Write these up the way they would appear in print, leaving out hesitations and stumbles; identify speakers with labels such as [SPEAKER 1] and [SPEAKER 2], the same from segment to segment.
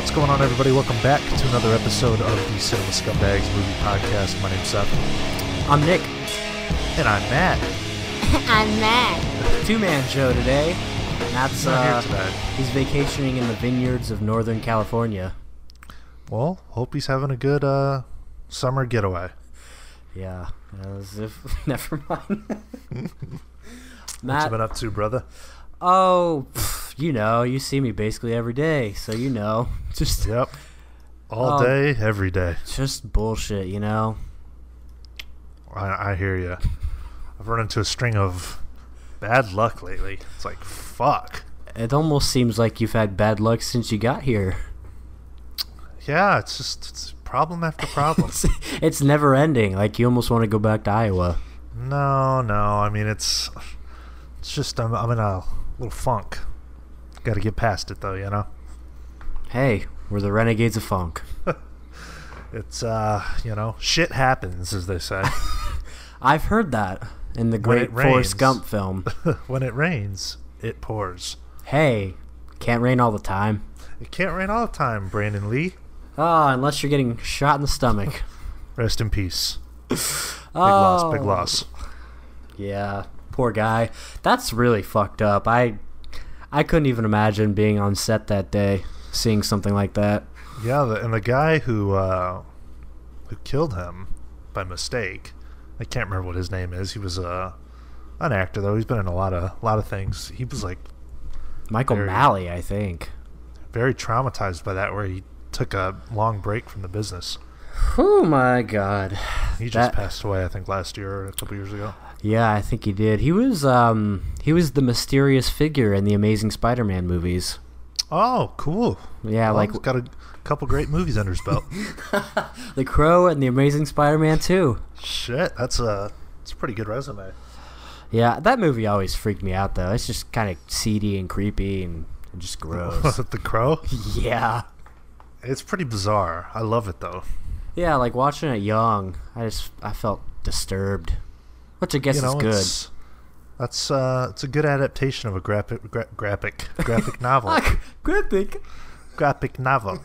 [SPEAKER 1] What's going on, everybody? Welcome back to another episode of the Cinema Scumbags movie podcast. My name's Seth.
[SPEAKER 2] I'm Nick.
[SPEAKER 1] And I'm Matt.
[SPEAKER 3] I'm Matt.
[SPEAKER 2] Two-man show today. Matt's
[SPEAKER 1] not here today.
[SPEAKER 2] He's vacationing in the vineyards of Northern California.
[SPEAKER 1] Well, hope he's having a good summer getaway.
[SPEAKER 2] Yeah, as if never mind.
[SPEAKER 1] What you been up to, brother?
[SPEAKER 2] Oh, you know, you see me basically every day, so you know. Just
[SPEAKER 1] Yep. All day, every day.
[SPEAKER 2] Just bullshit, you know.
[SPEAKER 1] I hear you. I've run into a string of bad luck lately. It's like, fuck.
[SPEAKER 2] It almost seems like you've had bad luck since you got here.
[SPEAKER 1] Yeah, it's problem after problem.
[SPEAKER 2] It's never ending. Like, you almost want to go back to Iowa.
[SPEAKER 1] No. I mean, it's just I'm in a little funk. Got to get past it, though, you know?
[SPEAKER 2] Hey, we're the renegades of funk.
[SPEAKER 1] It's, shit happens, as they say.
[SPEAKER 2] I've heard that in the great Forrest Gump film.
[SPEAKER 1] When it rains, it pours.
[SPEAKER 2] Hey, can't rain all the time.
[SPEAKER 1] It can't rain all the time, Brandon Lee.
[SPEAKER 2] Unless you're getting shot in the stomach.
[SPEAKER 1] Rest in peace. Big loss.
[SPEAKER 2] Yeah, poor guy. That's really fucked up. I couldn't even imagine being on set that day, seeing something like that.
[SPEAKER 1] Yeah, and the guy who killed him by mistake, I can't remember what his name is. He was an actor, though. He's been in a lot of things. He was like
[SPEAKER 2] Michael Malley, I think.
[SPEAKER 1] Very traumatized by that, where he took a long break from the business.
[SPEAKER 2] Oh my God.
[SPEAKER 1] He just passed away, I think, last year or a couple years ago.
[SPEAKER 2] Yeah, I think he did. He was the mysterious figure in the Amazing Spider-Man movies.
[SPEAKER 1] Oh, cool.
[SPEAKER 2] Yeah,
[SPEAKER 1] well, he's got a couple great movies under his belt.
[SPEAKER 2] The Crow and the Amazing Spider-Man 2.
[SPEAKER 1] Shit, it's a pretty good resume.
[SPEAKER 2] Yeah, that movie always freaked me out, though. It's just kind of seedy and creepy and just gross.
[SPEAKER 1] The Crow?
[SPEAKER 2] Yeah. It's
[SPEAKER 1] pretty bizarre. I love it, though.
[SPEAKER 2] Yeah, like watching it young, I felt disturbed, which I guess is good.
[SPEAKER 1] It's a good adaptation of a graphic novel. Graphic novel.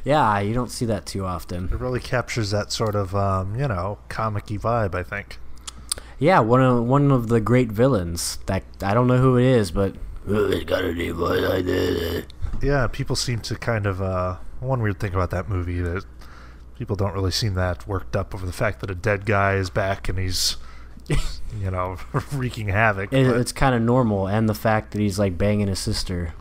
[SPEAKER 2] Yeah, you don't see that too often.
[SPEAKER 1] It really captures that sort of comic-y vibe, I think.
[SPEAKER 2] Yeah, one of the great villains. That I don't know who it is, but it's got a deep voice like this.
[SPEAKER 1] Yeah, people seem to kind of one weird thing about that movie that people don't really seem that worked up over the fact that a dead guy is back and he's wreaking havoc.
[SPEAKER 2] It's kind of normal, and the fact that he's like banging his sister.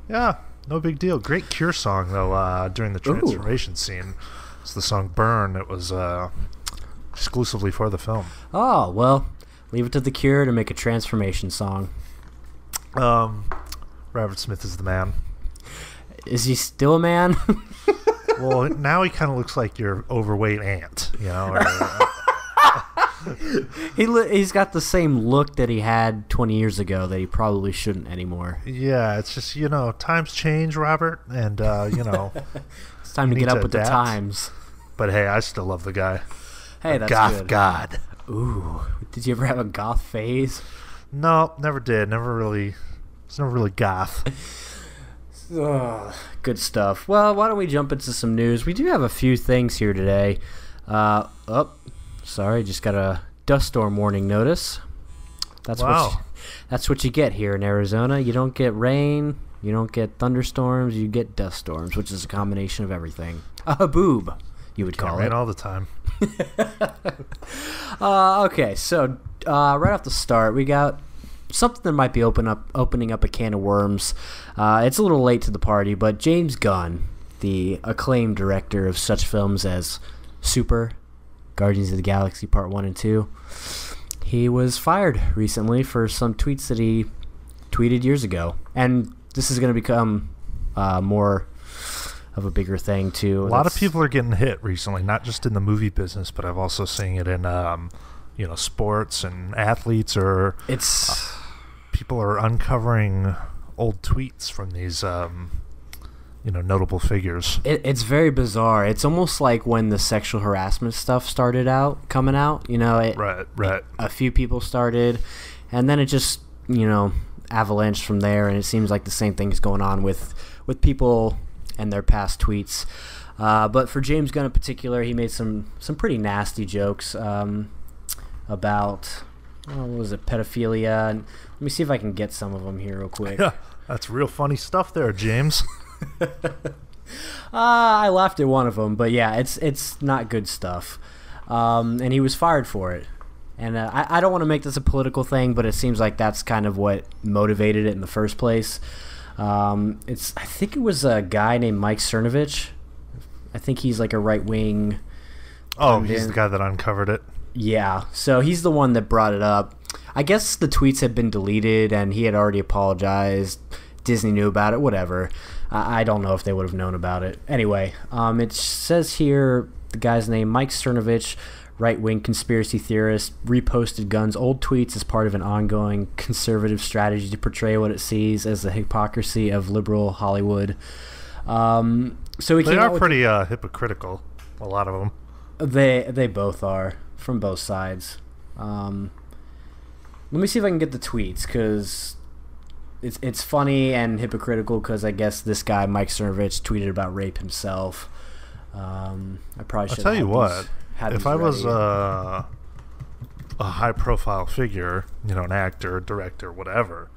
[SPEAKER 1] Yeah, no big deal. Great Cure song though during the transformation scene. It's the song "Burn." It was exclusively for the film.
[SPEAKER 2] Oh well, leave it to the Cure to make a transformation song.
[SPEAKER 1] Robert Smith is the man.
[SPEAKER 2] Is he still a man?
[SPEAKER 1] Well, now he kind of looks like your overweight aunt, you know.
[SPEAKER 2] He's got the same look that he had 20 years ago that he probably shouldn't anymore.
[SPEAKER 1] Yeah, it's just, times change, Robert, and,
[SPEAKER 2] it's time to get up with the times.
[SPEAKER 1] But, hey, I still love the guy.
[SPEAKER 2] Hey, that's
[SPEAKER 1] goth
[SPEAKER 2] good.
[SPEAKER 1] God.
[SPEAKER 2] Ooh, did you ever have a goth phase?
[SPEAKER 1] No, never did. It's never really goth.
[SPEAKER 2] Good stuff. Well, why don't we jump into some news? We do have a few things here today. Sorry, just got a dust storm warning notice. That's what you get here in Arizona. You don't get rain, you don't get thunderstorms, you get dust storms, which is a combination of everything. A haboob, you would call it.
[SPEAKER 1] Rain all the time.
[SPEAKER 2] Okay, so right off the start, we got something that might be opening up a can of worms. It's a little late to the party, but James Gunn, the acclaimed director of such films as Super, Guardians of the Galaxy Part 1 and 2, he was fired recently for some tweets that he tweeted years ago. And this is going to become more of a bigger thing, too.
[SPEAKER 1] A lot of people are getting hit recently, not just in the movie business, but I've also seen it in sports and athletes, or people are uncovering old tweets from these notable figures.
[SPEAKER 2] It's very bizarre. It's almost like when the sexual harassment stuff started coming out.
[SPEAKER 1] Right.
[SPEAKER 2] A few people started, and then it just avalanched from there. And it seems like the same thing is going on with people and their past tweets. But for James Gunn in particular, he made some pretty nasty jokes about, what was it, pedophilia. And let me see if I can get some of them here real quick.
[SPEAKER 1] Yeah, that's real funny stuff there, James.
[SPEAKER 2] I laughed at one of them, but yeah, it's not good stuff. And he was fired for it. And I don't want to make this a political thing, but it seems like that's kind of what motivated it in the first place. I think it was a guy named Mike Cernovich. I think he's like a right-wing...
[SPEAKER 1] Oh, he's the guy that uncovered it?
[SPEAKER 2] Yeah, so he's the one that brought it up. I guess the tweets had been deleted, and he had already apologized. Disney knew about it, whatever. I don't know if they would have known about it. Anyway, it says here, the guy's name, Mike Cernovich, right-wing conspiracy theorist, reposted Gunn's old tweets as part of an ongoing conservative strategy to portray what it sees as the hypocrisy of liberal Hollywood. So
[SPEAKER 1] they are pretty hypocritical, a lot of them.
[SPEAKER 2] They both are, from both sides. Let me see if I can get the tweets, because it's funny and hypocritical, because I guess this guy, Mike Cernovich, tweeted about rape himself. I probably should.
[SPEAKER 1] I'll tell you what. If I was a high-profile figure, an actor, director, whatever,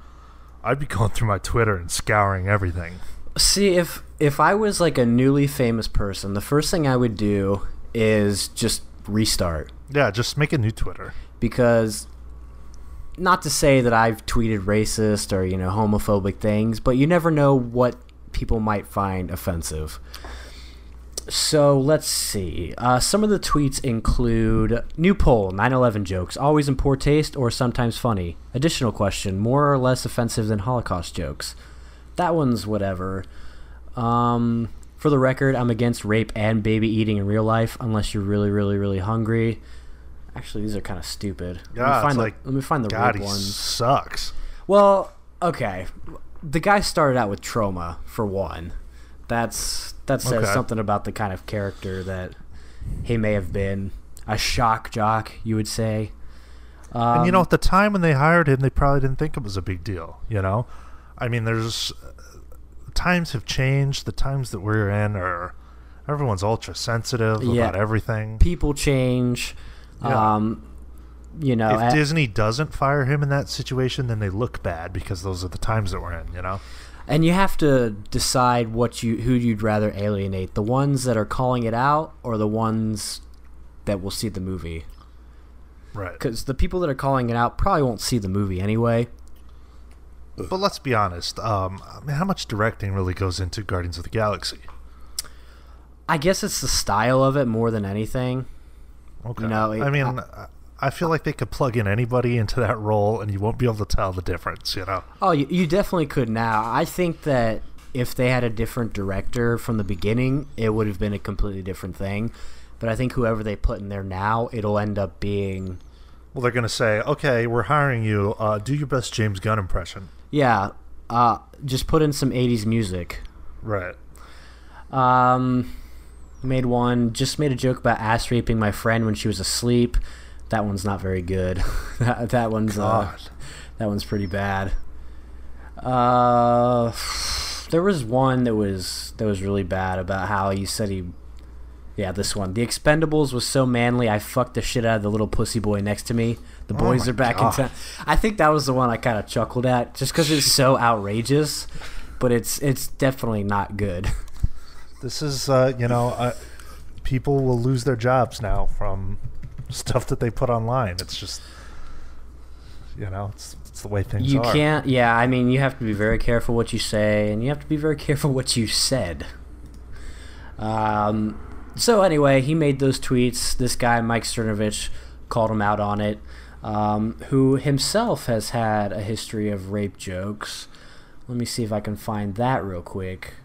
[SPEAKER 1] I'd be going through my Twitter and scouring everything.
[SPEAKER 2] See, if I was like a newly famous person, the first thing I would do is just restart.
[SPEAKER 1] Yeah, just make a new Twitter.
[SPEAKER 2] Because, not to say that I've tweeted racist or, homophobic things, but you never know what people might find offensive. So let's see. Some of the tweets include, new poll, 9/11 jokes, always in poor taste or sometimes funny. Additional question, more or less offensive than Holocaust jokes. That one's whatever. For the record, I'm against rape and baby eating in real life unless you're really, really, really hungry. Actually, these are kind of stupid.
[SPEAKER 1] Yeah,
[SPEAKER 2] let me find the
[SPEAKER 1] God,
[SPEAKER 2] rape
[SPEAKER 1] he
[SPEAKER 2] ones.
[SPEAKER 1] Sucks.
[SPEAKER 2] Well, okay. The guy started out with trauma, for one. That says something about the kind of character that he may have been. A shock jock, you would say.
[SPEAKER 1] And at the time when they hired him, they probably didn't think it was a big deal, I mean, times have changed. The times that we're in everyone's ultra sensitive about everything.
[SPEAKER 2] People change.
[SPEAKER 1] Yeah. If Disney doesn't fire him in that situation, then they look bad because those are the times that we're in,
[SPEAKER 2] And you have to decide who you'd rather alienate, the ones that are calling it out or the ones that will see the movie.
[SPEAKER 1] Right.
[SPEAKER 2] Because the people that are calling it out probably won't see the movie anyway.
[SPEAKER 1] But let's be honest. How much directing really goes into Guardians of the Galaxy?
[SPEAKER 2] I guess it's the style of it more than anything.
[SPEAKER 1] Okay. I feel like they could plug in anybody into that role and you won't be able to tell the difference,
[SPEAKER 2] Oh, you definitely could now. I think that if they had a different director from the beginning, it would have been a completely different thing. But I think whoever they put in there now, it'll end up being...
[SPEAKER 1] Well, they're going to say, okay, we're hiring you. Do your best James Gunn impression.
[SPEAKER 2] Yeah. Just put in some 80s music.
[SPEAKER 1] Right.
[SPEAKER 2] Just made a joke about ass raping my friend when she was asleep. That one's not very good. that one's pretty bad. There was one that was really bad about how he said this one. The Expendables was so manly, I fucked the shit out of the little pussy boy next to me. The boys are back in town. I think that was the one I kind of chuckled at, just because it's so outrageous, but it's definitely not good.
[SPEAKER 1] This is, people will lose their jobs now from stuff that they put online. It's just, it's the way things are.
[SPEAKER 2] You can't, you have to be very careful what you say, and you have to be very careful what you said. So anyway, he made those tweets. This guy, Mike Cernovich, called him out on it, who himself has had a history of rape jokes. Let me see if I can find that real quick.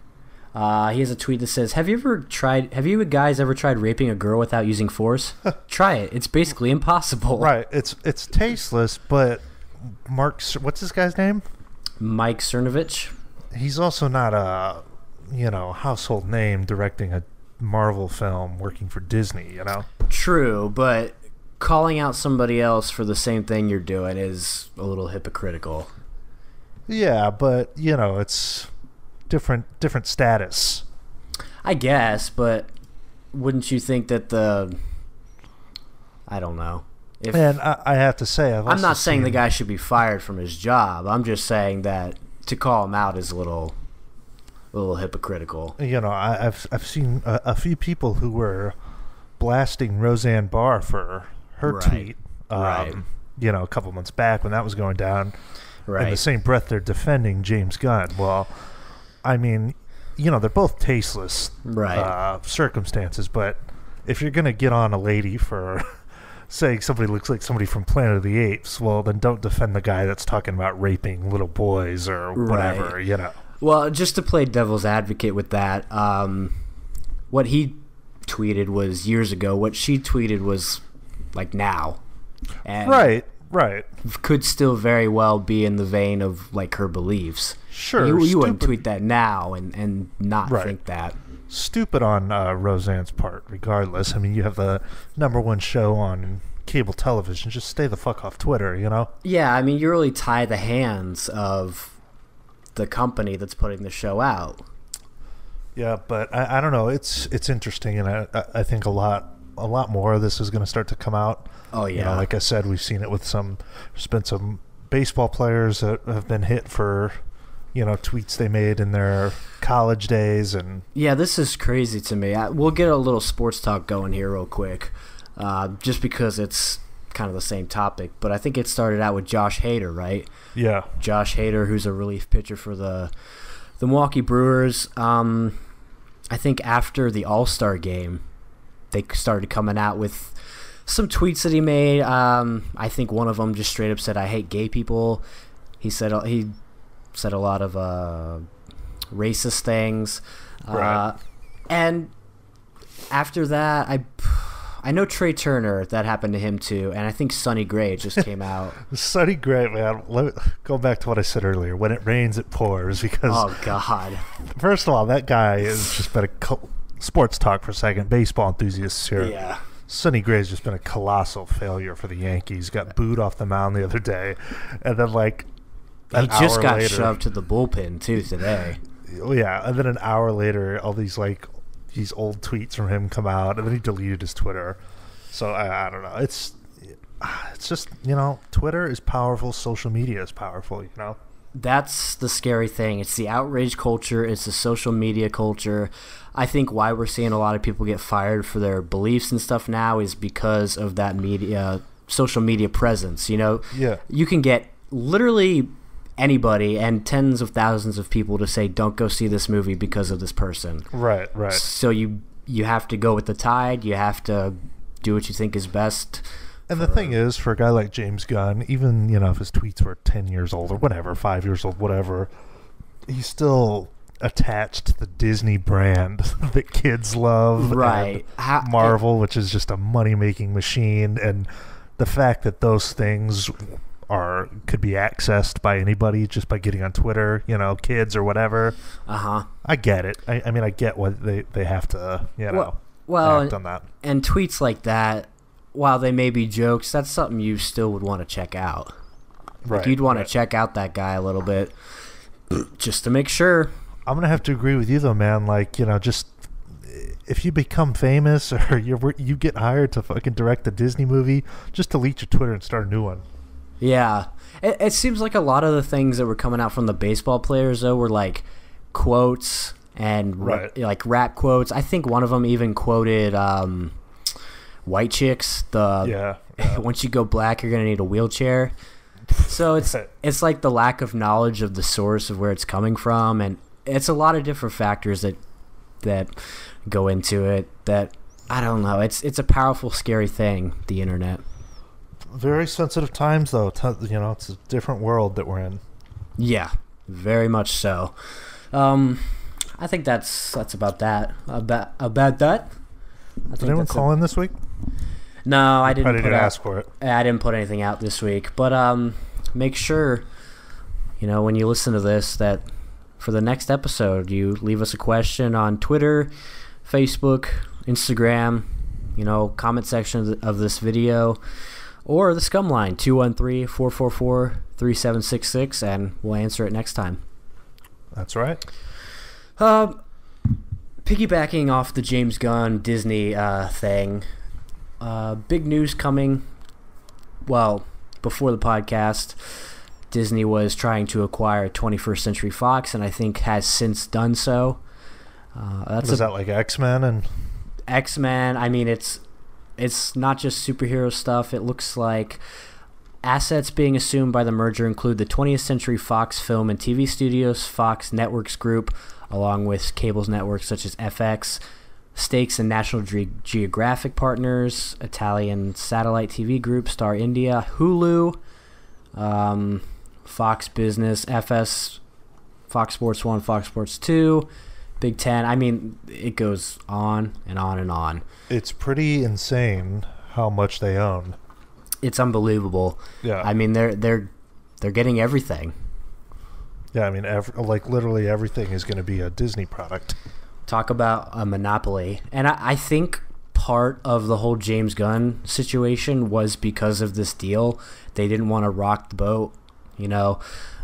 [SPEAKER 2] He has a tweet that says, Have you guys ever tried raping a girl without using force? Try it. It's basically impossible.
[SPEAKER 1] Right. It's tasteless, but what's this guy's name?
[SPEAKER 2] Mike Cernovich.
[SPEAKER 1] He's also not a, household name directing a Marvel film working for Disney,
[SPEAKER 2] True, but calling out somebody else for the same thing you're doing is a little hypocritical.
[SPEAKER 1] Yeah, but, it's different status.
[SPEAKER 2] I guess, but wouldn't you think that I don't know.
[SPEAKER 1] And I have to say,
[SPEAKER 2] I'm not saying the guy should be fired from his job. I'm just saying that to call him out is a little hypocritical.
[SPEAKER 1] You know, I've seen a few people who were blasting Roseanne Barr for her tweet. You know, a couple months back when that was going down.
[SPEAKER 2] Right.
[SPEAKER 1] In the same breath, they're defending James Gunn. Well, I mean, you know, they're both tasteless circumstances. But if you're going to get on a lady for saying somebody looks like somebody from Planet of the Apes, well, then don't defend the guy that's talking about raping little boys or whatever, you know.
[SPEAKER 2] Well, just to play devil's advocate with that, what he tweeted was years ago. What she tweeted was like now. And
[SPEAKER 1] right.
[SPEAKER 2] Could still very well be in the vein of like her beliefs.
[SPEAKER 1] Sure.
[SPEAKER 2] You wouldn't tweet that now and not think that.
[SPEAKER 1] Stupid on Roseanne's part, regardless. I mean, you have the #1 show on cable television. Just stay the fuck off Twitter, you know? Yeah,
[SPEAKER 2] I mean, you really tie the hands of the company that's putting the show out.
[SPEAKER 1] Yeah, but I don't know. It's interesting, and I think a lot more of this is going to start to come out.
[SPEAKER 2] Oh yeah,
[SPEAKER 1] you know, like I said, we've seen it with there's been some baseball players that have been hit for, you know, tweets they made in their college days. And
[SPEAKER 2] yeah, this is crazy to me. We'll get a little sports talk going here real quick, just because it's kind of the same topic. But I think it started out with Josh Hader, right?
[SPEAKER 1] Yeah,
[SPEAKER 2] Josh Hader, who's a relief pitcher for the Milwaukee Brewers. I think after the All-Star game, they started coming out with some tweets that he made. I think one of them just straight up said, "I hate gay people." He said a lot of racist things.
[SPEAKER 1] Right.
[SPEAKER 2] And after that, I know Trey Turner, that happened to him too, and I think Sonny Gray just came out.
[SPEAKER 1] Sonny Gray, man, let me go back to what I said earlier. When it rains, it pours. Because,
[SPEAKER 2] oh, God.
[SPEAKER 1] First of all, that guy has just been sports talk for a second. Baseball enthusiasts here.
[SPEAKER 2] Yeah.
[SPEAKER 1] Sonny Gray's just been a colossal failure for the Yankees. Got booed off the mound the other day. And then, like,
[SPEAKER 2] he just got shoved to the bullpen, too, today.
[SPEAKER 1] Yeah, and then an hour later, all these old tweets from him come out, and then he deleted his Twitter. So, I don't know. It's just, you know, Twitter is powerful. Social media is powerful, you know?
[SPEAKER 2] That's the scary thing. It's the outrage culture. It's the social media culture. I think why we're seeing a lot of people get fired for their beliefs and stuff now is because of that social media presence. You know,
[SPEAKER 1] yeah.
[SPEAKER 2] You can get literally anybody and tens of thousands of people to say, "Don't go see this movie because of this person."
[SPEAKER 1] Right.
[SPEAKER 2] So you have to go with the tide. You have to do what you think is best.
[SPEAKER 1] And the thing is, for a guy like James Gunn, even, you know, if his tweets were 10 years old or whatever, 5 years old, whatever, he's still attached to the Disney brand that kids love.
[SPEAKER 2] Right.
[SPEAKER 1] Marvel, which is just a money-making machine. And the fact that those things could be accessed by anybody just by getting on Twitter, you know, kids or whatever.
[SPEAKER 2] Uh-huh.
[SPEAKER 1] I get it. I mean, I get what they have to, you know, act on that.
[SPEAKER 2] And tweets like that, while they may be jokes, that's something you still would want to check out.
[SPEAKER 1] Right.
[SPEAKER 2] Like, you'd want to check out that guy a little bit just to make sure.
[SPEAKER 1] I'm going to have to agree with you, though, man. Like, you know, just if you become famous or you get hired to fucking direct a Disney movie, just delete your Twitter and start a new one.
[SPEAKER 2] Yeah. It seems like a lot of the things that were coming out from the baseball players, though, were like quotes and like rap quotes. I think one of them even quoted White Chicks,
[SPEAKER 1] yeah.
[SPEAKER 2] Once you go black, you're going to need a wheelchair. So it's like the lack of knowledge of the source of where it's coming from, and it's a lot of different factors that go into it that, I don't know, it's a powerful, scary thing, the internet.
[SPEAKER 1] Very sensitive times, though. You know, it's a different world that we're in.
[SPEAKER 2] Yeah, very much so. I think that's about that. About that.
[SPEAKER 1] Did anyone call in this week?
[SPEAKER 2] No, I didn't.
[SPEAKER 1] I didn't ask for it.
[SPEAKER 2] I didn't put anything out this week, but make sure, you know, when you listen to this, that for the next episode, you leave us a question on Twitter, Facebook, Instagram, you know, comment section of this video, or the Scum line 213-444-3766, and we'll answer it next time.
[SPEAKER 1] That's right.
[SPEAKER 2] piggybacking off the James Gunn Disney thing, big news coming. Well, before the podcast, Disney was trying to acquire 21st Century Fox, and I think has since done so.
[SPEAKER 1] Was that like X-Men and
[SPEAKER 2] X-Men? I mean, it's not just superhero stuff. It looks like assets being assumed by the merger include the 20th Century Fox Film and TV Studios, Fox Networks Group, along with cables networks such as FX, stakes in National Geographic Partners, Italian satellite TV group Star India, Hulu, Fox Business, FS, Fox Sports 1, Fox Sports 2, Big Ten. I mean, it goes on and on and on.
[SPEAKER 1] It's pretty insane how much they own.
[SPEAKER 2] It's unbelievable.
[SPEAKER 1] Yeah.
[SPEAKER 2] I mean, they're getting everything.
[SPEAKER 1] Yeah, I mean, literally everything is going to be a Disney product.
[SPEAKER 2] Talk about a monopoly. And I think part of the whole James Gunn situation was because of this deal. They didn't want to rock the boat, you know.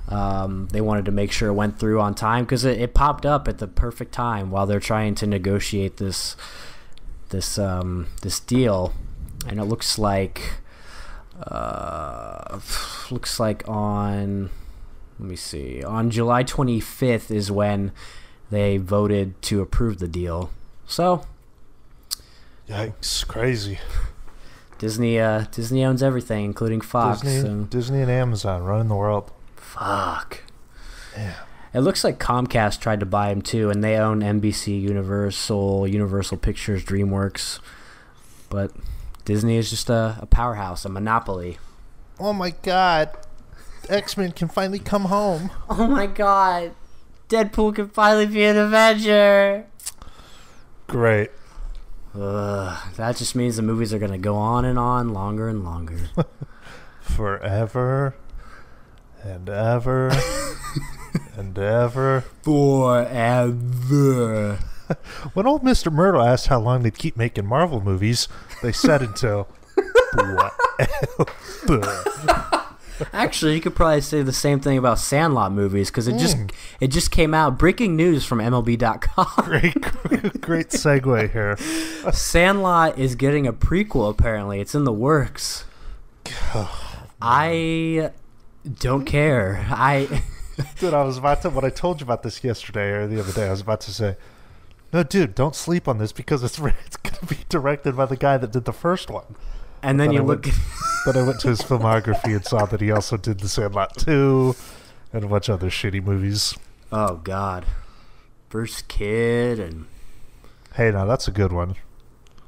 [SPEAKER 2] They wanted to make sure it went through on time because it popped up at the perfect time while they're trying to negotiate this deal. And it looks like on, let me see, on July 25th is when they voted to approve the deal. So,
[SPEAKER 1] yikes, crazy.
[SPEAKER 2] Disney owns everything, including Fox.
[SPEAKER 1] Disney and Amazon running the world.
[SPEAKER 2] Fuck.
[SPEAKER 1] Yeah.
[SPEAKER 2] It looks like Comcast tried to buy him too, and they own NBC, Universal Pictures, DreamWorks. But Disney is just a powerhouse, a monopoly.
[SPEAKER 1] Oh my God. X-Men can finally come home.
[SPEAKER 2] Oh my God. Deadpool can finally be an Avenger.
[SPEAKER 1] Great.
[SPEAKER 2] That just means the movies are going to go on and on, longer and longer.
[SPEAKER 1] Forever and ever and ever.
[SPEAKER 2] Forever.
[SPEAKER 1] When old Mr. Myrtle asked how long they'd keep making Marvel movies, they said until forever.
[SPEAKER 2] Actually, you could probably say the same thing about Sandlot movies because it just came out. Breaking news from MLB.com.
[SPEAKER 1] Great segue here.
[SPEAKER 2] Sandlot is getting a prequel. Apparently, it's in the works. I don't care.
[SPEAKER 1] Dude, I was about to, when I told you about this yesterday or the other day, I was about to say, no, dude, don't sleep on this because it's going to be directed by the guy that did the first one.
[SPEAKER 2] And then you look.
[SPEAKER 1] Then I went to his filmography and saw that he also did The Sandlot 2 and a bunch of other shitty movies.
[SPEAKER 2] Oh, God. First Kid and.
[SPEAKER 1] Hey, now that's a good one.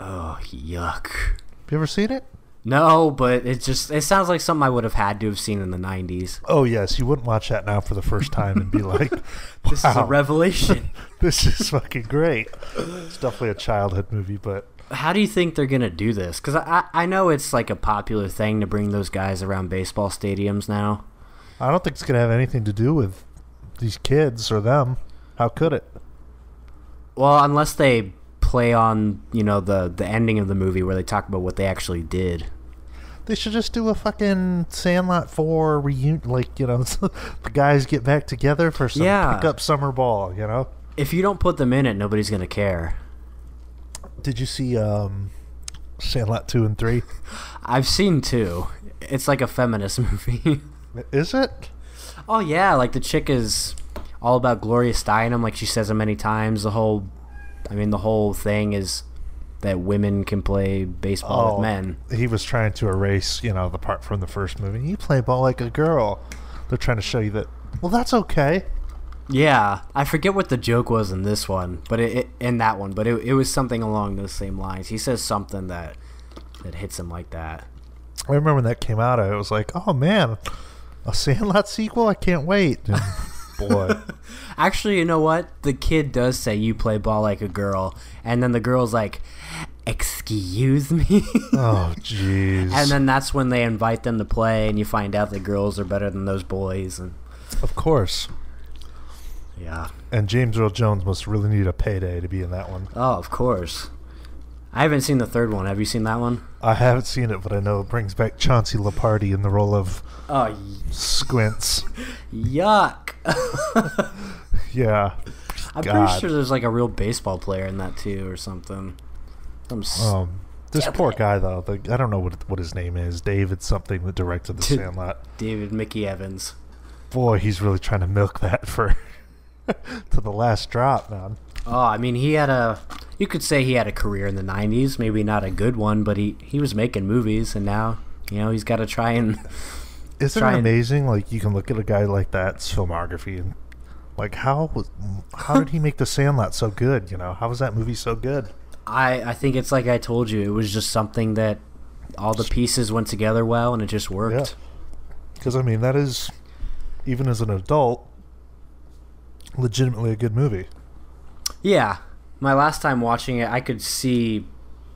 [SPEAKER 2] Oh, yuck.
[SPEAKER 1] Have you ever seen it?
[SPEAKER 2] No, but it sounds like something I would have had to have seen in the 90s.
[SPEAKER 1] Oh, yes. You wouldn't watch that now for the first time and be like, wow,
[SPEAKER 2] this is a revelation.
[SPEAKER 1] This is fucking great. It's definitely a childhood movie, but.
[SPEAKER 2] How do you think they're going to do this? Because I know it's like a popular thing to bring those guys around baseball stadiums now.
[SPEAKER 1] I don't think it's going to have anything to do with these kids or them. How could it?
[SPEAKER 2] Well, unless they play on, the ending of the movie where they talk about what they actually did.
[SPEAKER 1] They should just do a fucking Sandlot 4 reunion. Like, the guys get back together for some pickup summer ball,
[SPEAKER 2] If you don't put them in it, nobody's going to care.
[SPEAKER 1] Did you see Sandlot 2 and 3?
[SPEAKER 2] I've seen 2. It's like a feminist movie.
[SPEAKER 1] Is it?
[SPEAKER 2] Oh, yeah. Like, the chick is all about Gloria Steinem. Like, she says it many times. The whole thing is that women can play baseball with men.
[SPEAKER 1] He was trying to erase, the part from the first movie. You play ball like a girl. They're trying to show you that, well, that's okay.
[SPEAKER 2] Yeah, I forget what the joke was in this one, but in that one, but it was something along those same lines. He says something that hits him like that.
[SPEAKER 1] I remember when that came out, I was like, oh man, a Sandlot sequel? I can't wait. And boy.
[SPEAKER 2] Actually, you know what? The kid does say you play ball like a girl, and then the girl's like, excuse me?
[SPEAKER 1] Oh, jeez.
[SPEAKER 2] And then that's when they invite them to play, and you find out that girls are better than those boys. And
[SPEAKER 1] of course.
[SPEAKER 2] Yeah.
[SPEAKER 1] And James Earl Jones must really need a payday to be in that one.
[SPEAKER 2] Oh, of course. I haven't seen the third one. Have you seen that one?
[SPEAKER 1] I haven't seen it, but I know it brings back Chauncey Lepardi in the role of Squints.
[SPEAKER 2] Yuck.
[SPEAKER 1] Yeah.
[SPEAKER 2] I'm pretty sure there's like a real baseball player in that too, or something.
[SPEAKER 1] This poor guy though, I don't know what his name is. David something that directed The Sandlot.
[SPEAKER 2] David Mickey Evans.
[SPEAKER 1] Boy, he's really trying to milk that for to the last drop, man.
[SPEAKER 2] Oh, I mean, you could say he had a career in the 90s, maybe not a good one, but he was making movies, and now, he's got to try and...
[SPEAKER 1] Isn't it amazing, like, you can look at a guy like that's filmography, and, like, how did he make The Sandlot so good, How was that movie so good?
[SPEAKER 2] I think it's like I told you, it was just something that all the pieces went together well, and it just worked.
[SPEAKER 1] Because, I mean, that is, even as an adult, legitimately a good movie.
[SPEAKER 2] Yeah. My last time watching it, I could see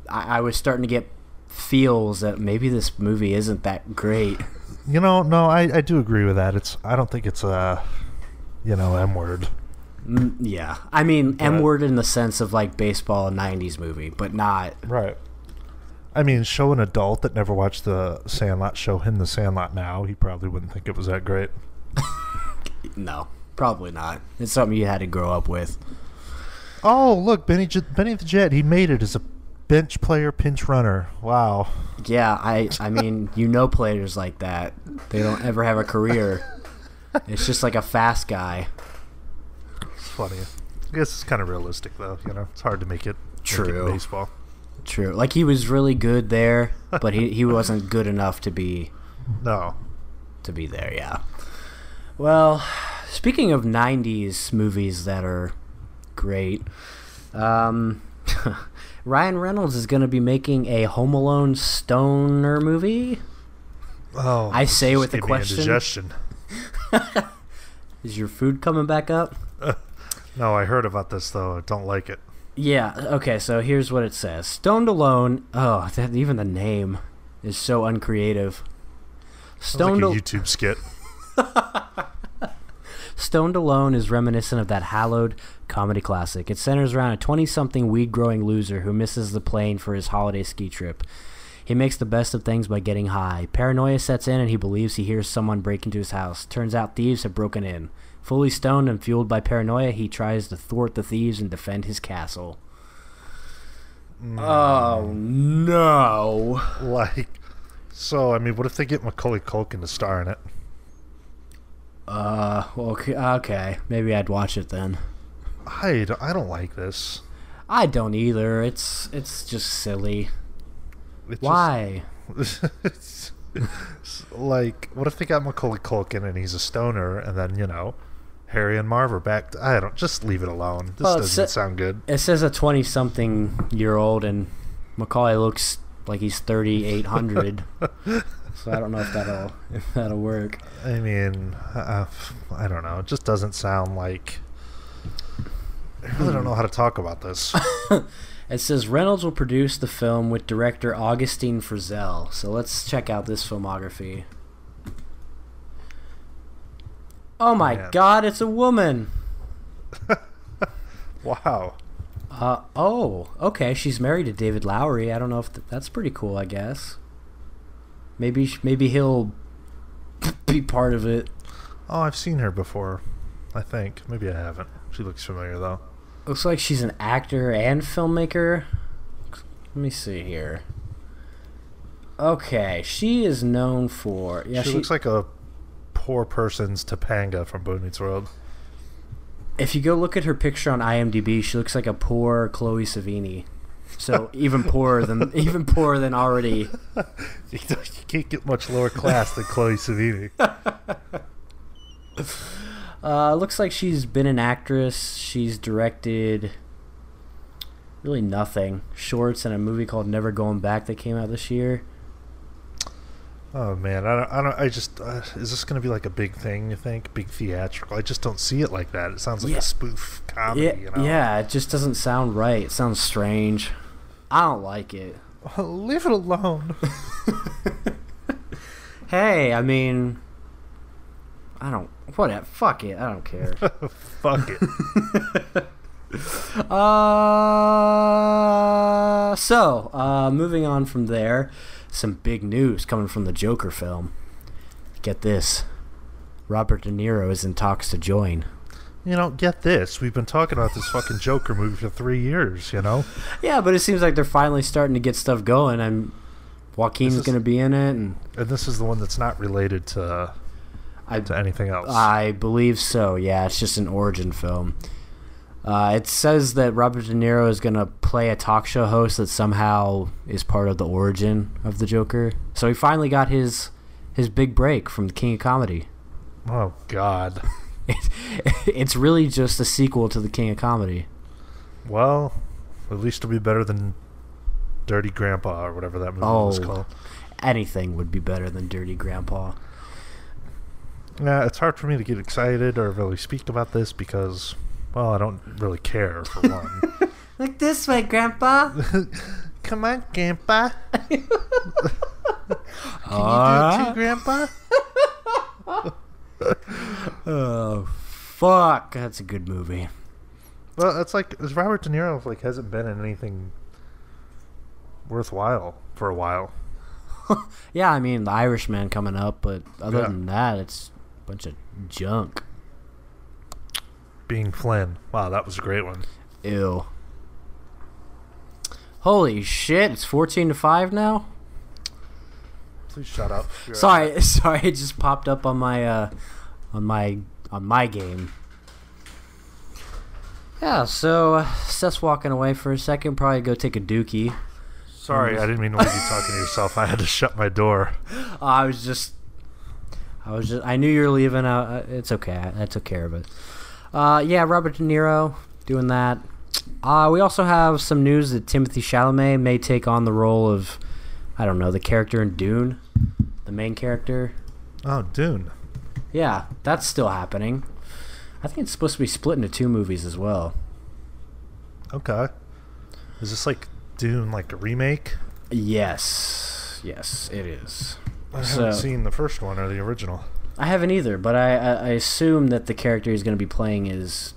[SPEAKER 2] I was starting to get feels that maybe this movie isn't that great.
[SPEAKER 1] No, I do agree with that. I don't think it's a, M-word.
[SPEAKER 2] Yeah. I mean, M-word in the sense of, like, baseball 90s movie, but not...
[SPEAKER 1] Right. I mean, show an adult that never watched The Sandlot, show him The Sandlot now, he probably wouldn't think it was that great.
[SPEAKER 2] No, probably not. It's something you had to grow up with.
[SPEAKER 1] Oh, look, Benny the Jet, he made it as a bench player, pinch runner. Wow.
[SPEAKER 2] Yeah, I mean, players like that. They don't ever have a career. It's just like a fast guy.
[SPEAKER 1] It's funny. I guess it's kind of realistic, though. It's hard to make it
[SPEAKER 2] true.
[SPEAKER 1] Baseball.
[SPEAKER 2] True. Like, he was really good there, but he wasn't good enough to be...
[SPEAKER 1] No.
[SPEAKER 2] To be there, yeah. Well, speaking of 90s movies that are... great. Ryan Reynolds is going to be making a Home Alone stoner movie.
[SPEAKER 1] Oh,
[SPEAKER 2] I say with a question.
[SPEAKER 1] Indigestion.
[SPEAKER 2] Is your food coming back up?
[SPEAKER 1] No, I heard about this though. I don't like it.
[SPEAKER 2] Yeah. Okay. So here's what it says: Stoned Alone. Oh, even the name is so uncreative.
[SPEAKER 1] Stoned like a YouTube skit.
[SPEAKER 2] Stoned Alone is reminiscent of that hallowed comedy classic. It centers around a 20-something weed-growing loser who misses the plane for his holiday ski trip. He makes the best of things by getting high. Paranoia sets in and he believes he hears someone break into his house. Turns out thieves have broken in. Fully stoned and fueled by paranoia, he tries to thwart the thieves and defend his castle. Oh, no.
[SPEAKER 1] So, I mean, what if they get Macaulay Culkin to star in it?
[SPEAKER 2] Okay. Maybe I'd watch it then.
[SPEAKER 1] I don't like this.
[SPEAKER 2] I don't either. It's just silly. Why?
[SPEAKER 1] Like, what if they got Macaulay Culkin and he's a stoner, and then, Harry and Marv are back. Just leave it alone. This doesn't sound good.
[SPEAKER 2] It says a 20-something-year-old, and Macaulay looks like he's 3,800. So I don't know if that'll work.
[SPEAKER 1] I mean, I don't know. It just doesn't sound like... I really don't know how to talk about this.
[SPEAKER 2] It says Reynolds will produce the film with director Augustine Frizzell. So let's check out this filmography. Oh my God, it's a woman.
[SPEAKER 1] Wow.
[SPEAKER 2] Okay. She's married to David Lowery. I don't know if that's pretty cool, I guess. Maybe he'll be part of it.
[SPEAKER 1] Oh, I've seen her before, I think. Maybe I haven't. She looks familiar, though.
[SPEAKER 2] Looks like she's an actor and filmmaker. Let me see here. Okay, she is known for...
[SPEAKER 1] Yeah, she looks like a poor person's Topanga from Boy Meets World.
[SPEAKER 2] If you go look at her picture on IMDb, she looks like a poor Chloe Savini. So even poorer than already.
[SPEAKER 1] You can't get much lower class than Chloe Savini.
[SPEAKER 2] Looks like she's been an actress. She's directed really nothing. Shorts and a movie called Never Going Back that came out this year.
[SPEAKER 1] Oh man, I just is this going to be like a big thing, you think? Big theatrical? I just don't see it like that. It sounds like a spoof comedy,
[SPEAKER 2] Yeah, it just doesn't sound right. It sounds strange. I don't like it.
[SPEAKER 1] Leave it alone.
[SPEAKER 2] Hey, I mean, fuck it. I don't care.
[SPEAKER 1] Fuck it.
[SPEAKER 2] Moving on from there, some big news coming from the Joker film. Get this. Robert De Niro is in talks to join.
[SPEAKER 1] get this. We've been talking about this fucking Joker movie for 3 years,
[SPEAKER 2] Yeah, but it seems like they're finally starting to get stuff going. And Joaquin's going to be in it. And
[SPEAKER 1] this is the one that's not related to anything else.
[SPEAKER 2] I believe so, yeah. It's just an origin film. It says that Robert De Niro is going to play a talk show host that somehow is part of the origin of the Joker. So he finally got his big break from the King of Comedy.
[SPEAKER 1] Oh, God.
[SPEAKER 2] It's really just a sequel to the King of Comedy.
[SPEAKER 1] Well, at least it'll be better than Dirty Grandpa or whatever that movie was called.
[SPEAKER 2] Anything would be better than Dirty Grandpa.
[SPEAKER 1] Yeah, it's hard for me to get excited or really speak about this because... Well, I don't really care, for one.
[SPEAKER 2] Look this way, Grandpa.
[SPEAKER 1] Come on, Grandpa. Can you do it too, Grandpa?
[SPEAKER 2] Oh, fuck. That's a good movie.
[SPEAKER 1] Well, it's like Robert De Niro hasn't been in anything worthwhile for a while.
[SPEAKER 2] Yeah, I mean, The Irishman coming up, but other than that, it's a bunch of junk.
[SPEAKER 1] Being Flynn. Wow, that was a great one.
[SPEAKER 2] Ew. Holy shit, it's 14-5 now?
[SPEAKER 1] Please shut up.
[SPEAKER 2] Sorry, it just popped up on my game. Yeah, so Seth's walking away for a second, probably go take a dookie.
[SPEAKER 1] Sorry, I didn't mean to leave you talking to yourself. I had to shut my door.
[SPEAKER 2] I knew you were leaving. It's okay. I took care of it. Yeah, Robert De Niro doing that. We also have some news that Timothée Chalamet may take on the role of, I don't know, the character in Dune, the main character.
[SPEAKER 1] Oh, Dune.
[SPEAKER 2] Yeah, that's still happening. I think it's supposed to be split into 2 movies as well.
[SPEAKER 1] Okay. Is this Dune a remake?
[SPEAKER 2] Yes, it is.
[SPEAKER 1] I haven't seen the first one or the original.
[SPEAKER 2] I haven't either, but I assume that the character he's going to be playing is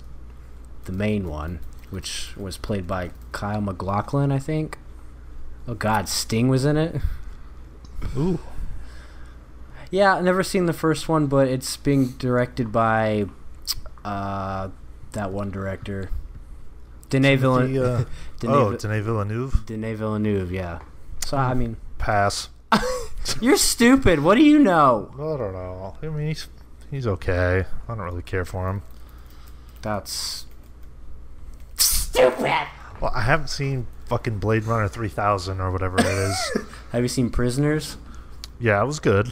[SPEAKER 2] the main one, which was played by Kyle MacLachlan, I think. Oh, God, Sting was in it?
[SPEAKER 1] Ooh.
[SPEAKER 2] Yeah, I've never seen the first one, but it's being directed by that one director. Denis Villeneuve.
[SPEAKER 1] Denis Villeneuve?
[SPEAKER 2] Denis Villeneuve, yeah. So, I mean...
[SPEAKER 1] Pass.
[SPEAKER 2] You're stupid. What do you know?
[SPEAKER 1] I don't know. I mean, he's okay. I don't really care for him.
[SPEAKER 2] That's stupid.
[SPEAKER 1] Well, I haven't seen fucking Blade Runner 3000 or whatever it is.
[SPEAKER 2] Have you seen Prisoners?
[SPEAKER 1] Yeah, it was good.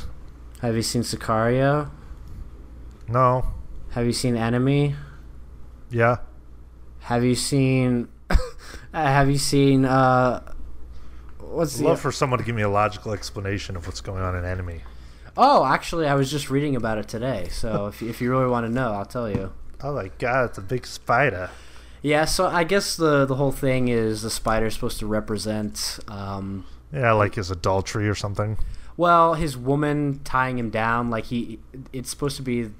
[SPEAKER 2] Have you seen Sicario?
[SPEAKER 1] No.
[SPEAKER 2] Have you seen Enemy?
[SPEAKER 1] Yeah.
[SPEAKER 2] Have you seen... What's
[SPEAKER 1] I'd love for someone to give me a logical explanation of what's going on in Enemy.
[SPEAKER 2] Oh, actually, I was just reading about it today. So if you really want to know, I'll tell you.
[SPEAKER 1] Oh my God, it's a big spider.
[SPEAKER 2] Yeah, so I guess the whole thing is the spider's supposed to represent...
[SPEAKER 1] his adultery or something.
[SPEAKER 2] Well, his woman tying him down, it's supposed to be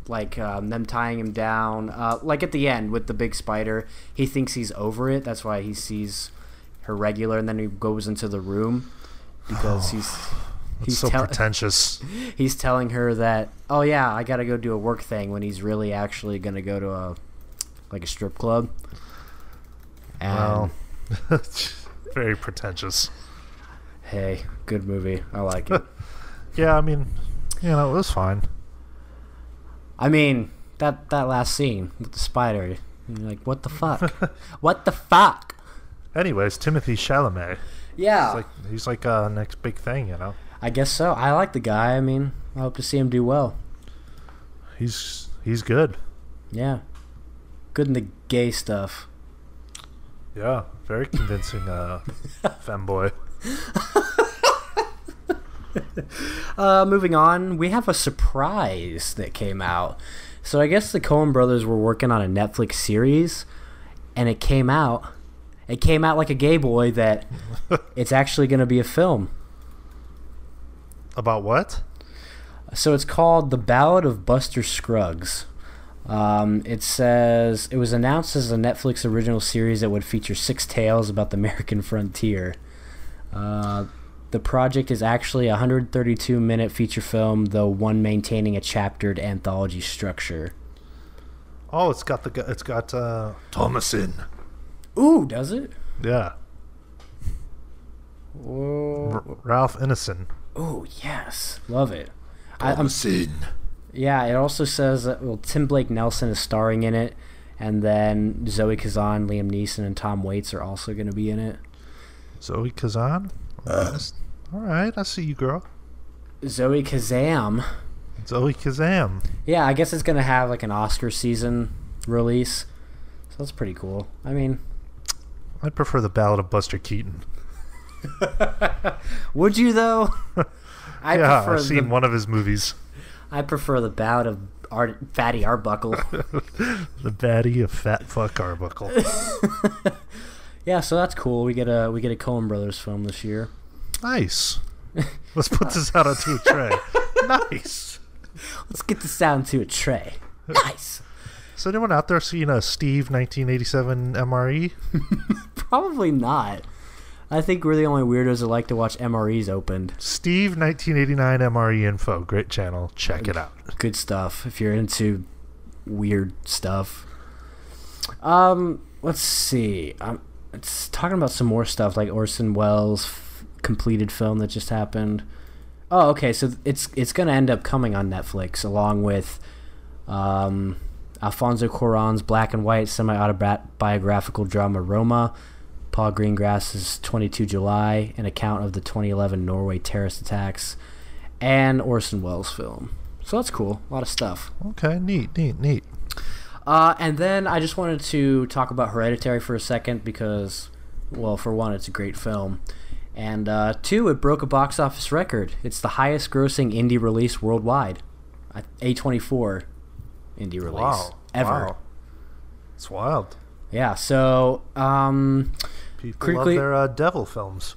[SPEAKER 2] them tying him down. At the end with the big spider, he thinks he's over it. That's why he sees her regular, and then he goes into the room because he's
[SPEAKER 1] so pretentious.
[SPEAKER 2] He's telling her that, oh yeah, I gotta go do a work thing, when he's really actually gonna go to a strip club. And
[SPEAKER 1] very pretentious.
[SPEAKER 2] Hey, good movie. I like it.
[SPEAKER 1] Yeah, I mean, it was fine.
[SPEAKER 2] I mean, that last scene with the spider, you're like, what the fuck? What the fuck?
[SPEAKER 1] Anyways, Timothée Chalamet.
[SPEAKER 2] Yeah.
[SPEAKER 1] He's next big thing,
[SPEAKER 2] I guess so. I like the guy. I mean, I hope to see him do well.
[SPEAKER 1] He's good.
[SPEAKER 2] Yeah. Good in the gay stuff.
[SPEAKER 1] Yeah, very convincing femboy.
[SPEAKER 2] Moving on, we have a surprise that came out. So I guess the Coen brothers were working on a Netflix series, and it came out like a gay boy that it's actually going to be a film.
[SPEAKER 1] About what?
[SPEAKER 2] So it's called The Ballad of Buster Scruggs. It says it was announced as a Netflix original series that would feature 6 tales about the American frontier. The project is actually a 132-minute feature film, though one maintaining a chaptered anthology structure.
[SPEAKER 1] Oh, it's got Thomason.
[SPEAKER 2] Ooh, does it?
[SPEAKER 1] Yeah. Ralph Ineson.
[SPEAKER 2] Oh, yes. Love it.
[SPEAKER 1] Thomason.
[SPEAKER 2] Yeah, it also says that Tim Blake Nelson is starring in it, and then Zoe Kazan, Liam Neeson, and Tom Waits are also going to be in it.
[SPEAKER 1] Zoe Kazan? All right, I see you, girl.
[SPEAKER 2] Zoe Kazam.
[SPEAKER 1] Zoe Kazam.
[SPEAKER 2] Yeah, I guess it's going to have like an Oscar season release, so that's pretty cool. I mean,
[SPEAKER 1] I prefer the Ballad of Buster Keaton.
[SPEAKER 2] Would you, though?
[SPEAKER 1] I've seen one of his movies.
[SPEAKER 2] I prefer the Ballad of Fatty Arbuckle.
[SPEAKER 1] The baddie of Fat Fuck Arbuckle.
[SPEAKER 2] Yeah, so that's cool. We get a Coen Brothers film this year.
[SPEAKER 1] Nice. Let's put this out onto a tray. Nice.
[SPEAKER 2] Let's get this out onto a tray. Nice.
[SPEAKER 1] Is anyone out there seeing a Steve 1987 MRE?
[SPEAKER 2] Probably not. I think we're the only weirdos that like to watch MREs opened.
[SPEAKER 1] Steve 1989 MRE info. Great channel. Check it out.
[SPEAKER 2] Good stuff if you're into weird stuff. Let's see. It's talking about some more stuff like Orson Welles' completed film that just happened. Oh, okay. So it's going to end up coming on Netflix along with Alfonso Cuarón's black and white semi-autobiographical drama Roma, Paul Greengrass's 22 July, an account of the 2011 Norway terrorist attacks, and Orson Welles' film. So that's cool. A lot of stuff.
[SPEAKER 1] Okay, neat.
[SPEAKER 2] And then I just wanted to talk about Hereditary for a second because, well, for one, it's a great film. And two, it broke a box office record. It's the highest grossing indie release worldwide. A24 indie release ever.
[SPEAKER 1] Wow. It's wild.
[SPEAKER 2] Yeah, so
[SPEAKER 1] People love their devil films.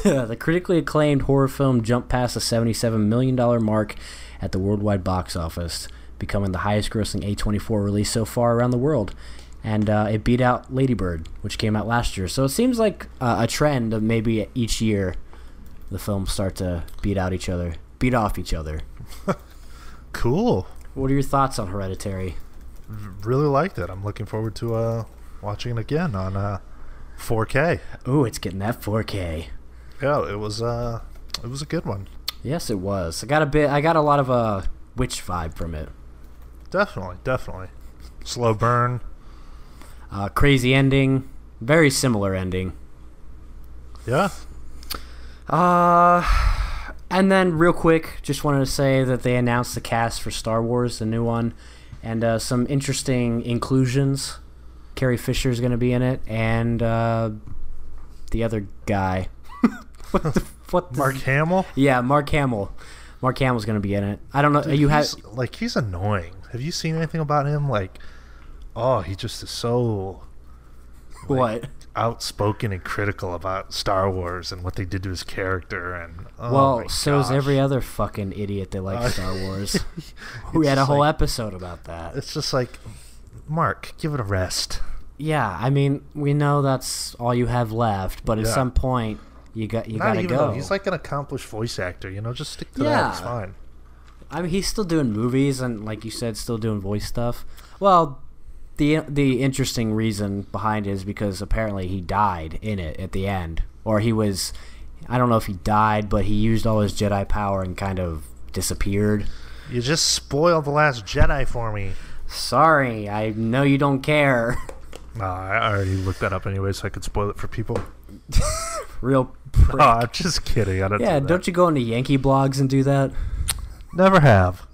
[SPEAKER 2] The critically acclaimed horror film jumped past the $77 million mark at the worldwide box office, becoming the highest grossing A24 release so far around the world. And it beat out Lady Bird, which came out last year. So it seems like a trend of maybe each year the films start to beat off each other.
[SPEAKER 1] Cool.
[SPEAKER 2] What are your thoughts on Hereditary?
[SPEAKER 1] Really liked it. I'm looking forward to watching it again on 4K.
[SPEAKER 2] Ooh, it's getting that 4K.
[SPEAKER 1] Yeah, it was a good one.
[SPEAKER 2] Yes, it was. I got a lot of witch vibe from it.
[SPEAKER 1] Definitely. Slow burn.
[SPEAKER 2] Crazy ending. Very similar ending.
[SPEAKER 1] Yeah.
[SPEAKER 2] And then real quick, just wanted to say that they announced the cast for Star Wars, the new one, and some interesting inclusions. Carrie Fisher is going to be in it, and the other guy.
[SPEAKER 1] Mark Hamill?
[SPEAKER 2] Yeah, Mark Hamill. Mark Hamill's going to be in it. I don't know.
[SPEAKER 1] Dude, he's annoying. Have you seen anything about him? He just is so
[SPEAKER 2] what
[SPEAKER 1] outspoken and critical about Star Wars and what they did to his character. And
[SPEAKER 2] so is every other fucking idiot that likes Star Wars. We had a whole episode about that.
[SPEAKER 1] It's just like, Mark, give it a rest.
[SPEAKER 2] Yeah, I mean, we know that's all you have left, but at some point you gotta go.
[SPEAKER 1] He's like an accomplished voice actor, just stick to that. It's fine.
[SPEAKER 2] I mean, he's still doing movies and, like you said, still doing voice stuff. Well, the interesting reason behind it is because apparently he died in it at the end, or I don't know if he died, but he used all his Jedi power and kind of disappeared.
[SPEAKER 1] You just spoiled The Last Jedi for me.
[SPEAKER 2] Sorry, I know you don't care.
[SPEAKER 1] No, I already looked that up anyway, so I could spoil it for people.
[SPEAKER 2] Real prick.
[SPEAKER 1] No, I'm just kidding. I don't do that.
[SPEAKER 2] Don't you go into Yankee blogs and do that?
[SPEAKER 1] Never have.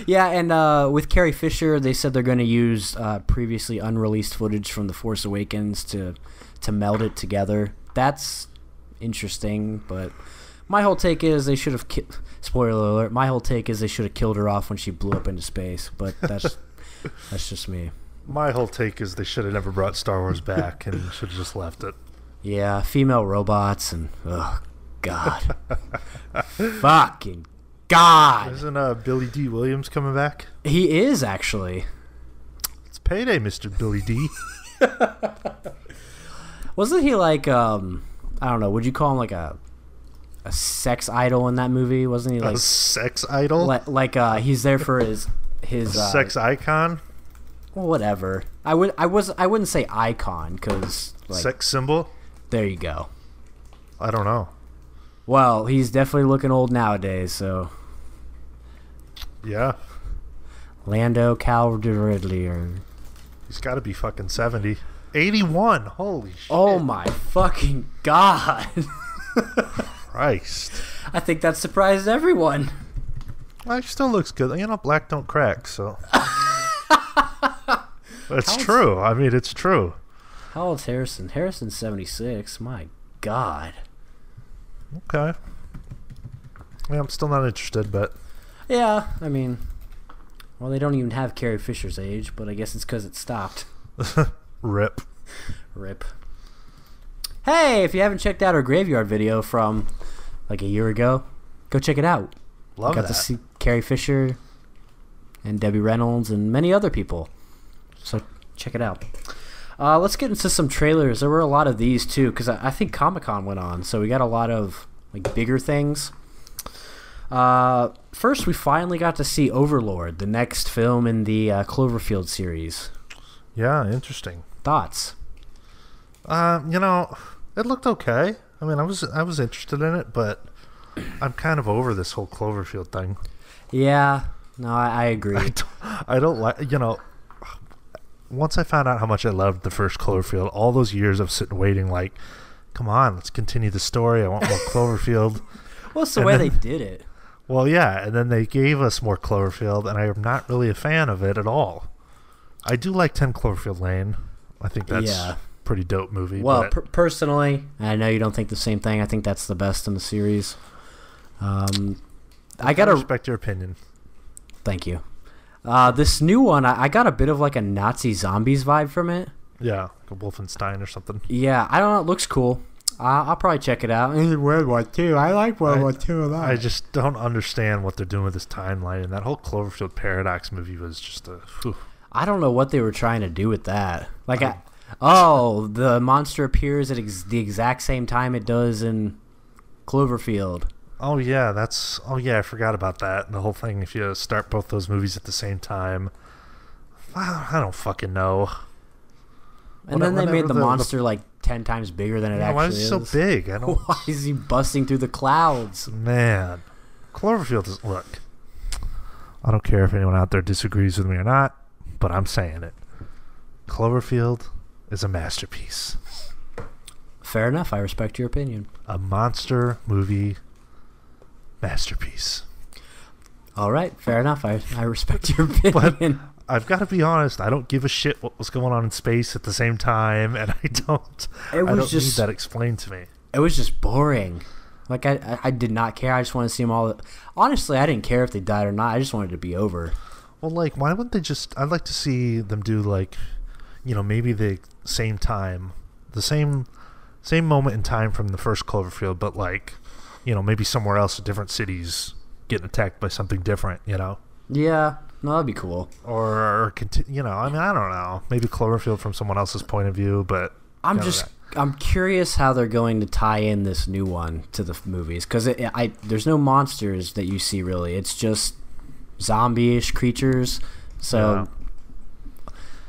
[SPEAKER 2] Yeah, and with Carrie Fisher, they said they're going to use previously unreleased footage from The Force Awakens to meld it together. That's interesting, but my whole take is they should have... Spoiler alert, my whole take is they should have killed her off when she blew up into space, but that's just me.
[SPEAKER 1] My whole take is they should have never brought Star Wars back and should have just left it.
[SPEAKER 2] Yeah, female robots and... Oh, God. Fucking God.
[SPEAKER 1] Isn't Billy D. Williams coming back?
[SPEAKER 2] He is, actually.
[SPEAKER 1] It's payday, Mr. Billy D.
[SPEAKER 2] Wasn't he like, I don't know, would you call him like a sex idol in that movie? Wasn't he like...
[SPEAKER 1] A sex idol?
[SPEAKER 2] Like he's there for his his
[SPEAKER 1] sex icon.
[SPEAKER 2] Well, whatever. I wouldn't say icon because like,
[SPEAKER 1] sex symbol.
[SPEAKER 2] There you go.
[SPEAKER 1] I don't know.
[SPEAKER 2] Well, he's definitely looking old nowadays. So.
[SPEAKER 1] Yeah.
[SPEAKER 2] Lando Calrissian.
[SPEAKER 1] He's got to be fucking 70. 81. Holy shit.
[SPEAKER 2] Oh my fucking god.
[SPEAKER 1] Christ.
[SPEAKER 2] I think that surprised everyone.
[SPEAKER 1] Well, he still looks good. You know, black don't crack, so. It's true. I mean, it's true.
[SPEAKER 2] How old's Harrison? Harrison's 76. My god.
[SPEAKER 1] Okay. Yeah, I'm still not interested, but.
[SPEAKER 2] Yeah, I mean. Well, they don't even have Carrie Fisher's age, but I guess it's because it stopped.
[SPEAKER 1] Rip.
[SPEAKER 2] Rip. Hey, if you haven't checked out our Graveyard video from like a year ago, go check it out.
[SPEAKER 1] Love
[SPEAKER 2] Got to see Carrie Fisher and Debbie Reynolds and many other people. So check it out. Let's get into some trailers. There were a lot of these too, because I think Comic-Con went on, so we got a lot of like bigger things. First, we finally got to see Overlord, the next film in the Cloverfield series.
[SPEAKER 1] Yeah, interesting.
[SPEAKER 2] Thoughts?
[SPEAKER 1] You know, it looked okay. I mean, I was interested in it, but I'm kind of over this whole Cloverfield thing.
[SPEAKER 2] Yeah, no, I agree.
[SPEAKER 1] I don't like, you know, once I found out how much I loved the first Cloverfield, all those years of sitting waiting like, come on, let's continue the story. I want more Cloverfield.
[SPEAKER 2] Well, it's the way they did it.
[SPEAKER 1] Well, yeah, and then they gave us more Cloverfield, and I am not really a fan of it at all. I do like 10 Cloverfield Lane. I think that's a pretty dope movie.
[SPEAKER 2] Well, personally, I know you don't think the same thing. I think that's the best in the series. I gotta
[SPEAKER 1] respect your opinion.
[SPEAKER 2] Thank you. This new one, I got a bit of like a Nazi zombies vibe from it.
[SPEAKER 1] Yeah, like a Wolfenstein or something.
[SPEAKER 2] Yeah, I don't know. It looks cool. I'll probably check it out. World War II. I like World War II a lot.
[SPEAKER 1] I just don't understand what they're doing with this timeline. And that whole Cloverfield Paradox movie was just a... Whew.
[SPEAKER 2] I don't know what they were trying to do with that. Like, the monster appears at the exact same time it does in Cloverfield.
[SPEAKER 1] Oh, yeah, I forgot about that. The whole thing, if you start both those movies at the same time. I don't fucking know.
[SPEAKER 2] And then they made the monster like 10 times bigger than it actually is.
[SPEAKER 1] Why is he so big? I don't.
[SPEAKER 2] Why is he busting through the clouds?
[SPEAKER 1] Man, Cloverfield is... Look, I don't care if anyone out there disagrees with me or not, but I'm saying it. Cloverfield is a masterpiece.
[SPEAKER 2] Fair enough. I respect your opinion.
[SPEAKER 1] A monster movie masterpiece.
[SPEAKER 2] All right. Fair enough. I respect your opinion.
[SPEAKER 1] But I've got to be honest. I don't give a shit what was going on in space at the same time, and I don't need that explained to me.
[SPEAKER 2] It was just boring. Like, I did not care. I just wanted to see them all. Honestly, I didn't care if they died or not. I just wanted it to be over.
[SPEAKER 1] Well, like, why wouldn't they just... I'd like to see them do, like, you know, maybe the same time. The same moment in time from the first Cloverfield, but, like, you know, maybe somewhere else, different cities getting attacked by something different, you know?
[SPEAKER 2] Yeah. No, that'd be cool.
[SPEAKER 1] Or you know, I mean, I don't know. Maybe Cloverfield from someone else's point of view, but...
[SPEAKER 2] I'm curious how they're going to tie in this new one to the movies, because there's no monsters that you see, really. It's just zombie-ish creatures. So,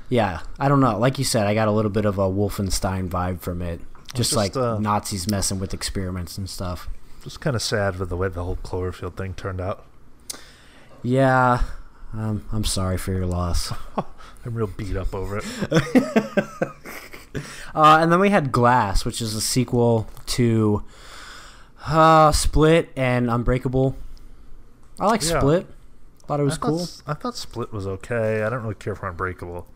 [SPEAKER 2] yeah, I don't know. Like you said, I got a little bit of a Wolfenstein vibe from it. Just like Nazis messing with experiments and stuff.
[SPEAKER 1] Just kind of sad with the way the whole Cloverfield thing turned out.
[SPEAKER 2] Yeah, I'm sorry for your loss.
[SPEAKER 1] I'm real beat up over it.
[SPEAKER 2] And then we had Glass, which is a sequel to Split and Unbreakable. I like Split. Thought it was cool.
[SPEAKER 1] I thought Split was okay. I don't really care for Unbreakable.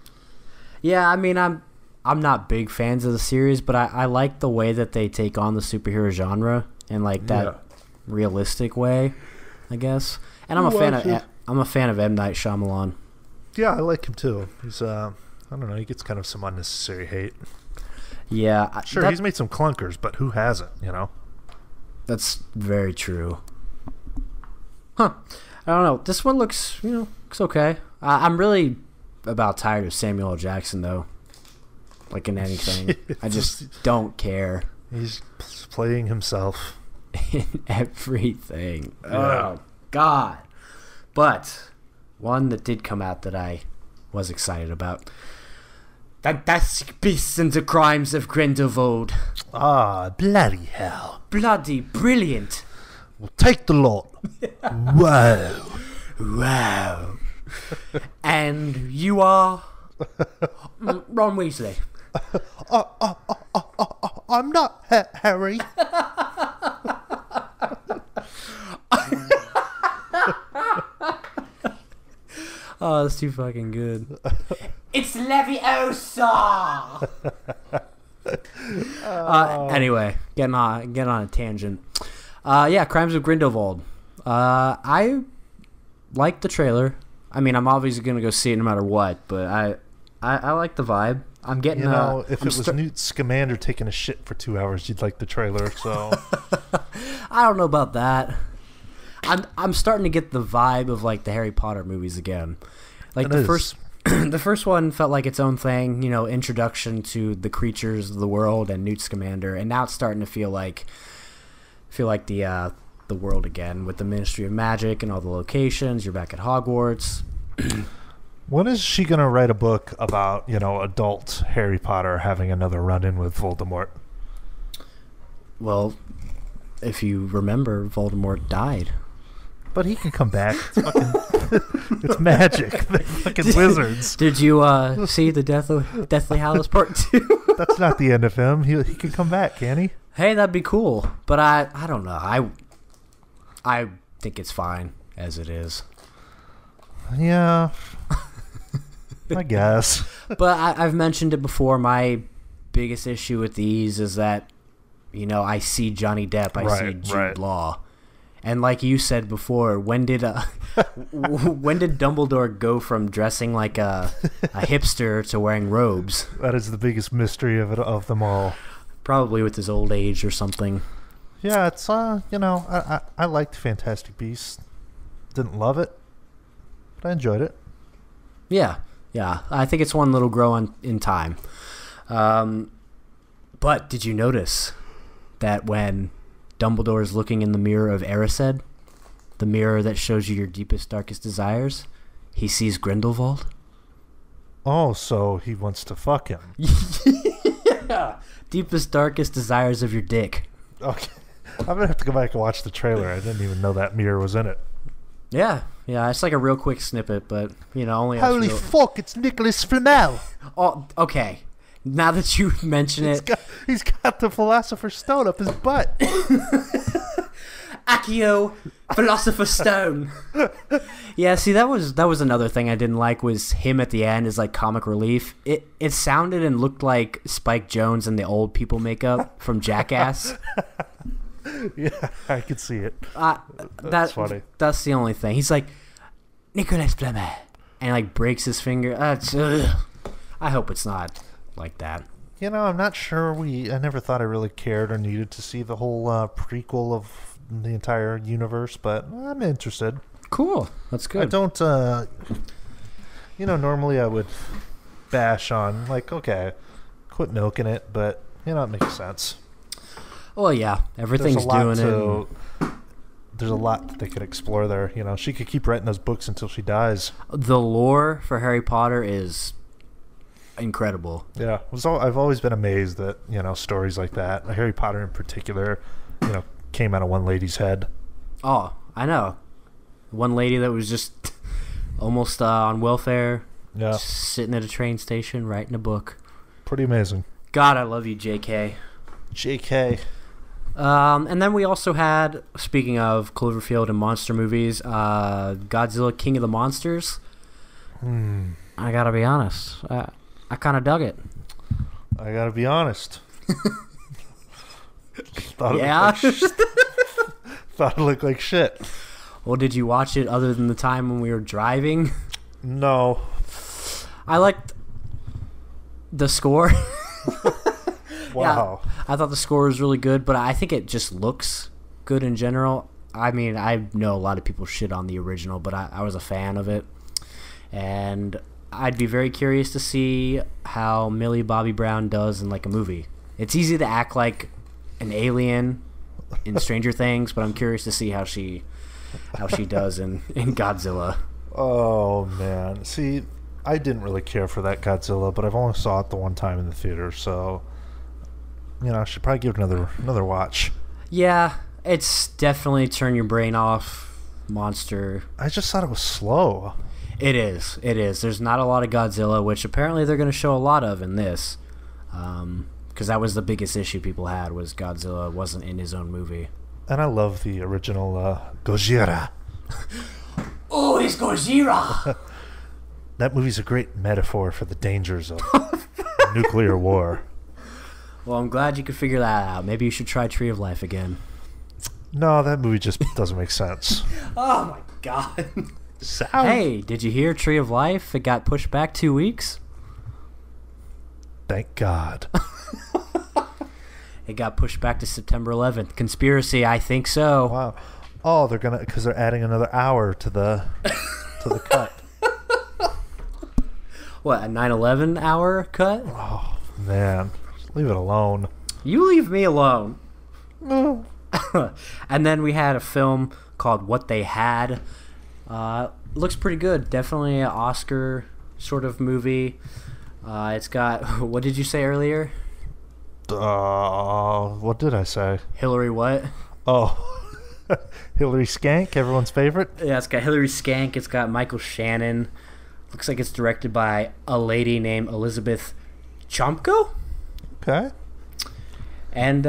[SPEAKER 2] Yeah, I mean, I'm not big fans of the series, but I like the way that they take on the superhero genre in like that realistic way, I guess. And I'm a fan of M. Night Shyamalan.
[SPEAKER 1] Yeah, I like him too. He's I don't know, he gets kind of some unnecessary hate.
[SPEAKER 2] Yeah,
[SPEAKER 1] sure, he's made some clunkers, but who hasn't, you know?
[SPEAKER 2] That's very true. Huh. I don't know. This one looks okay. I'm really about tired of Samuel L. Jackson, though. Like in anything. I just don't care.
[SPEAKER 1] He's playing himself.
[SPEAKER 2] In everything.
[SPEAKER 1] Yeah.
[SPEAKER 2] Oh, God. But one that did come out that I was excited about. Fantastic Beasts and the Crimes of Grindelwald.
[SPEAKER 1] Ah, bloody hell.
[SPEAKER 2] Bloody brilliant.
[SPEAKER 1] We'll take the lot. Whoa.
[SPEAKER 2] Wow. And you are Ron Weasley.
[SPEAKER 1] I'm not Harry.
[SPEAKER 2] Oh, that's too fucking good. It's Leviosa! Anyway, getting on a tangent. Yeah, Crimes of Grindelwald. I like the trailer. I mean, I'm obviously going to go see it no matter what, but I like the vibe. I'm getting...
[SPEAKER 1] if it was Newt Scamander taking a shit for 2 hours, you'd like the trailer, so...
[SPEAKER 2] I don't know about that. I'm starting to get the vibe of like the Harry Potter movies again. Like the first one felt like its own thing, you know, introduction to the creatures of the world and Newt Scamander, and now it's starting to feel like the world again with the Ministry of Magic and all the locations. You're back at Hogwarts.
[SPEAKER 1] When is she going to write a book about, you know, adult Harry Potter having another run-in with Voldemort?
[SPEAKER 2] Well, if you remember, Voldemort died.
[SPEAKER 1] But he can come back. It's fucking... it's magic. They're fucking wizards.
[SPEAKER 2] Did you see the Deathly Hallows Part 2?
[SPEAKER 1] That's not the end of him. He can come back, can he?
[SPEAKER 2] Hey, that'd be cool. But I don't know. I think it's fine as it is.
[SPEAKER 1] Yeah. I guess.
[SPEAKER 2] But I've mentioned it before. My biggest issue with these is that, you know, I see Johnny Depp. I see Jude Law. And like you said before, when did Dumbledore go from dressing like a hipster to wearing robes?
[SPEAKER 1] That is the biggest mystery of them all.
[SPEAKER 2] Probably with his old age or something.
[SPEAKER 1] Yeah, it's you know, I liked Fantastic Beasts. Didn't love it, but I enjoyed it.
[SPEAKER 2] Yeah. I think it's one that'll grow in time. But did you notice that when Dumbledore is looking in the mirror of Erised, the mirror that shows you your deepest, darkest desires, he sees Grindelwald?
[SPEAKER 1] Oh, so he wants to fuck him.
[SPEAKER 2] Yeah. Deepest, darkest desires of your dick.
[SPEAKER 1] Okay. I'm going to have to go back and watch the trailer. I didn't even know that mirror was in it.
[SPEAKER 2] Yeah, it's like a real quick snippet, but, you know, only...
[SPEAKER 1] Holy fuck, it's Nicholas Flamel!
[SPEAKER 2] Oh, okay. Now that you mention it...
[SPEAKER 1] He's got the Philosopher's Stone up his butt.
[SPEAKER 2] Accio Philosopher's Stone. Yeah, see, that was another thing I didn't like, was him at the end as like comic relief. It sounded and looked like Spike Jonze in the old people makeup from Jackass.
[SPEAKER 1] Yeah, I could see it.
[SPEAKER 2] That's
[SPEAKER 1] funny.
[SPEAKER 2] That's the only thing. He's like, Nicolas Flamel, and like breaks his finger. I hope it's not like that.
[SPEAKER 1] You know, I'm not sure. I never thought I really cared or needed to see the whole prequel of the entire universe, but I'm interested.
[SPEAKER 2] Cool. That's good.
[SPEAKER 1] I don't, you know, normally I would bash on, like, okay, quit milking it, but, you know, it makes sense.
[SPEAKER 2] Well, yeah, everything's doing it.
[SPEAKER 1] There's a lot that they could explore there. You know, she could keep writing those books until she dies.
[SPEAKER 2] The lore for Harry Potter is incredible.
[SPEAKER 1] Yeah, I've always been amazed that, you know, stories like that, Harry Potter in particular, you know, came out of one lady's head.
[SPEAKER 2] Oh, I know. One lady that was just almost on welfare, just sitting at a train station writing a book.
[SPEAKER 1] Pretty amazing.
[SPEAKER 2] God, I love you, JK.
[SPEAKER 1] JK.
[SPEAKER 2] And then we also had, speaking of Cloverfield and monster movies, Godzilla King of the Monsters. I gotta be honest, I kind of dug it.
[SPEAKER 1] I gotta be honest. Thought it looked like shit.
[SPEAKER 2] Well, did you watch it other than the time when we were driving?
[SPEAKER 1] No.
[SPEAKER 2] I liked the score.
[SPEAKER 1] Wow.
[SPEAKER 2] Yeah, I thought the score was really good, but I think it just looks good in general. I mean, I know a lot of people shit on the original, but I was a fan of it. And I'd be very curious to see how Millie Bobby Brown does in like a movie. It's easy to act like an alien in Stranger Things, but I'm curious to see how she does in Godzilla.
[SPEAKER 1] Oh man, see, I didn't really care for that Godzilla, but I've only saw it the one time in the theater, so I should probably give it another watch.
[SPEAKER 2] Yeah, it's definitely turn your brain off monster.
[SPEAKER 1] I just thought it was slow.
[SPEAKER 2] It is. There's not a lot of Godzilla, which apparently they're going to show a lot of in this, because that was the biggest issue people had, was Godzilla wasn't in his own movie.
[SPEAKER 1] And I love the original Gojira.
[SPEAKER 2] Oh, it's Gojira!
[SPEAKER 1] That movie's a great metaphor for the dangers of nuclear war.
[SPEAKER 2] Well, I'm glad you could figure that out. Maybe you should try Tree of Life again.
[SPEAKER 1] No, that movie just doesn't make sense.
[SPEAKER 2] Oh my god.
[SPEAKER 1] Sound.
[SPEAKER 2] Hey, did you hear Tree of Life? It got pushed back 2 weeks.
[SPEAKER 1] Thank God.
[SPEAKER 2] It got pushed back to September 11th. Conspiracy, I think so.
[SPEAKER 1] Wow. Oh, because they're adding another hour to the cut.
[SPEAKER 2] What, a 9/11 hour cut?
[SPEAKER 1] Oh man, just leave it alone.
[SPEAKER 2] You leave me alone.
[SPEAKER 1] No.
[SPEAKER 2] And then we had a film called What They Had. Looks pretty good. Definitely an Oscar sort of movie. It's got, what did you say earlier?
[SPEAKER 1] What did I say?
[SPEAKER 2] Hillary what?
[SPEAKER 1] Oh, Hillary Skank, everyone's favorite.
[SPEAKER 2] Yeah, it's got Hillary Skank. It's got Michael Shannon. Looks like it's directed by a lady named Elizabeth Chomko.
[SPEAKER 1] Okay.
[SPEAKER 2] And,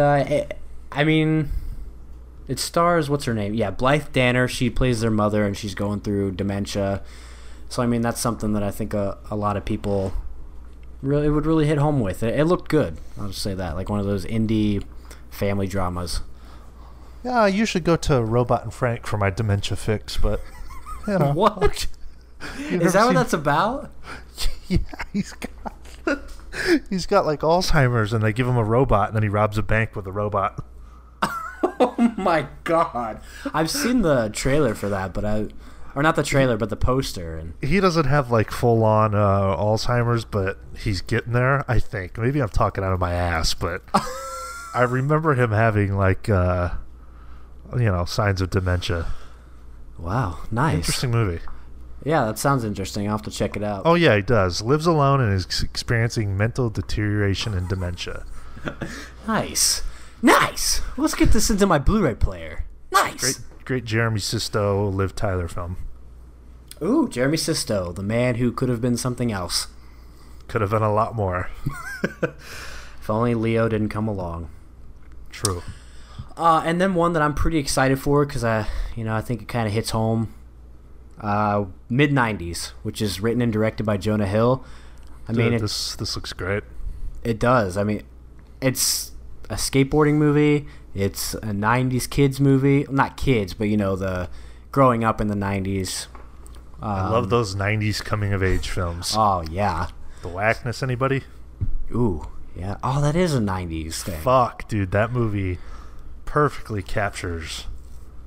[SPEAKER 2] it stars, what's her name? Yeah, Blythe Danner. She plays their mother, and she's going through dementia. So, that's something that I think a lot of people would really hit home with. It looked good. I'll just say that. Like one of those indie family dramas.
[SPEAKER 1] Yeah, you should go to Robot and Frank for my dementia fix, but,
[SPEAKER 2] What? Is that what that's about?
[SPEAKER 1] Yeah, he's got like Alzheimer's, and they give him a robot, and then he robs a bank with a robot.
[SPEAKER 2] Oh my god. I've seen the trailer for that, or not the trailer, but the poster. And
[SPEAKER 1] he doesn't have like full on Alzheimer's, but he's getting there, I think. Maybe I'm talking out of my ass, but I remember him having like signs of dementia.
[SPEAKER 2] Wow, nice.
[SPEAKER 1] Interesting movie.
[SPEAKER 2] Yeah, that sounds interesting. I'll have to check it out.
[SPEAKER 1] Oh yeah, he does. Lives alone and is experiencing mental deterioration and dementia.
[SPEAKER 2] Nice. Let's get this into my Blu-ray player. Nice.
[SPEAKER 1] Great Jeremy Sisto, Liv Tyler film.
[SPEAKER 2] Ooh, Jeremy Sisto, the man who could have been something else.
[SPEAKER 1] Could have been a lot more.
[SPEAKER 2] If only Leo didn't come along.
[SPEAKER 1] True.
[SPEAKER 2] And then one that I'm pretty excited for because I think it kind of hits home. Mid-90s, which is written and directed by Jonah Hill.
[SPEAKER 1] This looks great.
[SPEAKER 2] It does. It's a skateboarding movie. It's a 90s kids movie. Not kids, but the growing up in the 90s.
[SPEAKER 1] I love those 90s coming of age films.
[SPEAKER 2] Oh, yeah.
[SPEAKER 1] The Whackness, anybody?
[SPEAKER 2] Ooh, yeah. Oh, that is a 90s thing.
[SPEAKER 1] Fuck, dude, that movie perfectly captures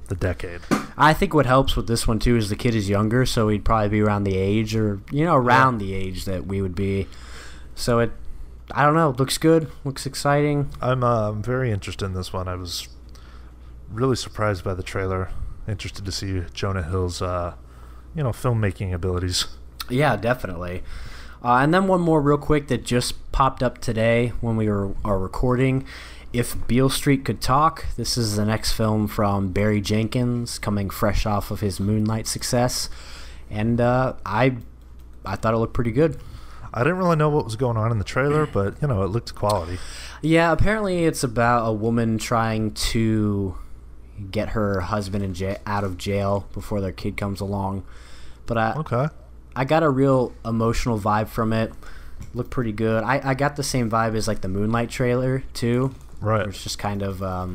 [SPEAKER 1] the decade.
[SPEAKER 2] I think what helps with this one too is the kid is younger, so he'd probably be around the age the age that we would be. So I don't know, looks good, looks exciting.
[SPEAKER 1] I'm very interested in this one. I was really surprised by the trailer. Interested to see Jonah Hill's filmmaking abilities. Yeah,
[SPEAKER 2] definitely. And then one more real quick that just popped up today when we are recording. If Beale Street Could Talk. This is the next film from Barry Jenkins, coming fresh off of his Moonlight success. And I thought it looked pretty good.
[SPEAKER 1] I didn't really know what was going on in the trailer, but, it looked quality.
[SPEAKER 2] Yeah, apparently it's about a woman trying to get her husband out of jail before their kid comes along. But I got a real emotional vibe from it. Looked pretty good. I got the same vibe as like the Moonlight trailer, too.
[SPEAKER 1] Right.
[SPEAKER 2] It's just kind of, I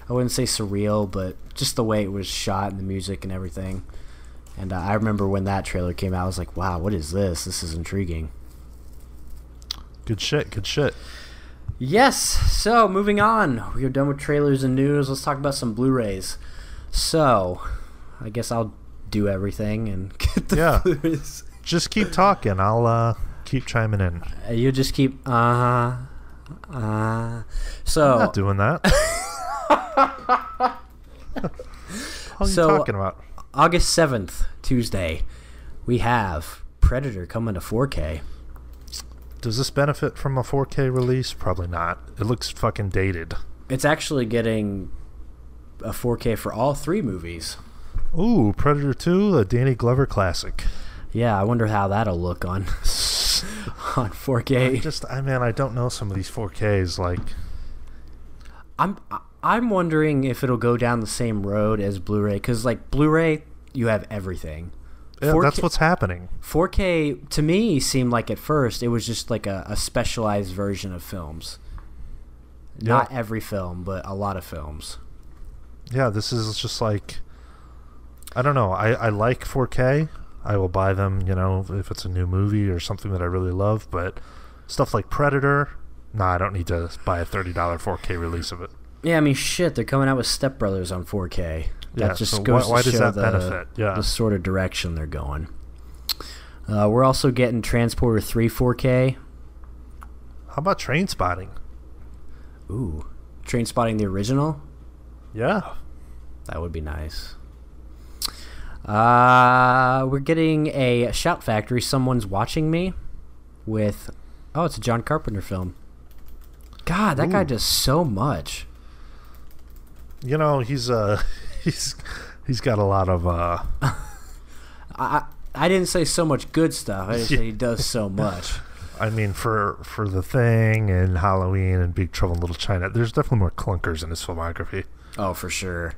[SPEAKER 2] wouldn't say surreal, but just the way it was shot and the music and everything. And I remember when that trailer came out, I was like, wow, what is this? This is intriguing.
[SPEAKER 1] Good shit.
[SPEAKER 2] Yes. So, moving on. We are done with trailers and news. Let's talk about some Blu-rays. So, I guess I'll do everything and get the Blu-rays.
[SPEAKER 1] Just keep talking. I'll keep chiming in.
[SPEAKER 2] You just keep, So
[SPEAKER 1] I'm not doing that. What are you talking about?
[SPEAKER 2] August 7th, Tuesday, we have Predator coming to 4K.
[SPEAKER 1] Does this benefit from a 4K release? Probably not. It looks fucking dated.
[SPEAKER 2] It's actually getting a 4K for all 3 movies.
[SPEAKER 1] Ooh, Predator 2, a Danny Glover classic.
[SPEAKER 2] Yeah, I wonder how that'll look on 4K.
[SPEAKER 1] I don't know some of these 4Ks. Like,
[SPEAKER 2] I'm wondering if it'll go down the same road as Blu-ray, because like Blu-ray, you have everything.
[SPEAKER 1] Yeah,
[SPEAKER 2] 4K,
[SPEAKER 1] that's what's happening.
[SPEAKER 2] 4K to me seemed like at first it was just like a specialized version of films.
[SPEAKER 1] Yeah.
[SPEAKER 2] Not every film, but a lot of films.
[SPEAKER 1] Yeah, this is just like, I don't know. I like 4K. I will buy them, if it's a new movie or something that I really love. But stuff like Predator, I don't need to buy a $30 4K release of it.
[SPEAKER 2] Yeah, I mean, shit, they're coming out with Step Brothers on 4K. That just
[SPEAKER 1] so
[SPEAKER 2] goes
[SPEAKER 1] why
[SPEAKER 2] to
[SPEAKER 1] does
[SPEAKER 2] show
[SPEAKER 1] that benefit? Yeah.
[SPEAKER 2] the sort of direction they're going. We're also getting Transporter 3 4K.
[SPEAKER 1] How about Trainspotting?
[SPEAKER 2] Ooh. Trainspotting the original?
[SPEAKER 1] Yeah.
[SPEAKER 2] That would be nice. We're getting a Shout Factory, Someone's Watching Me, with... Oh, it's a John Carpenter film. God, that guy does so much.
[SPEAKER 1] He's he's got a lot of
[SPEAKER 2] I didn't say so much good stuff. I just say he does so much.
[SPEAKER 1] I mean, for The Thing and Halloween and Big Trouble in Little China, there's definitely more clunkers in his filmography.
[SPEAKER 2] Oh, for sure.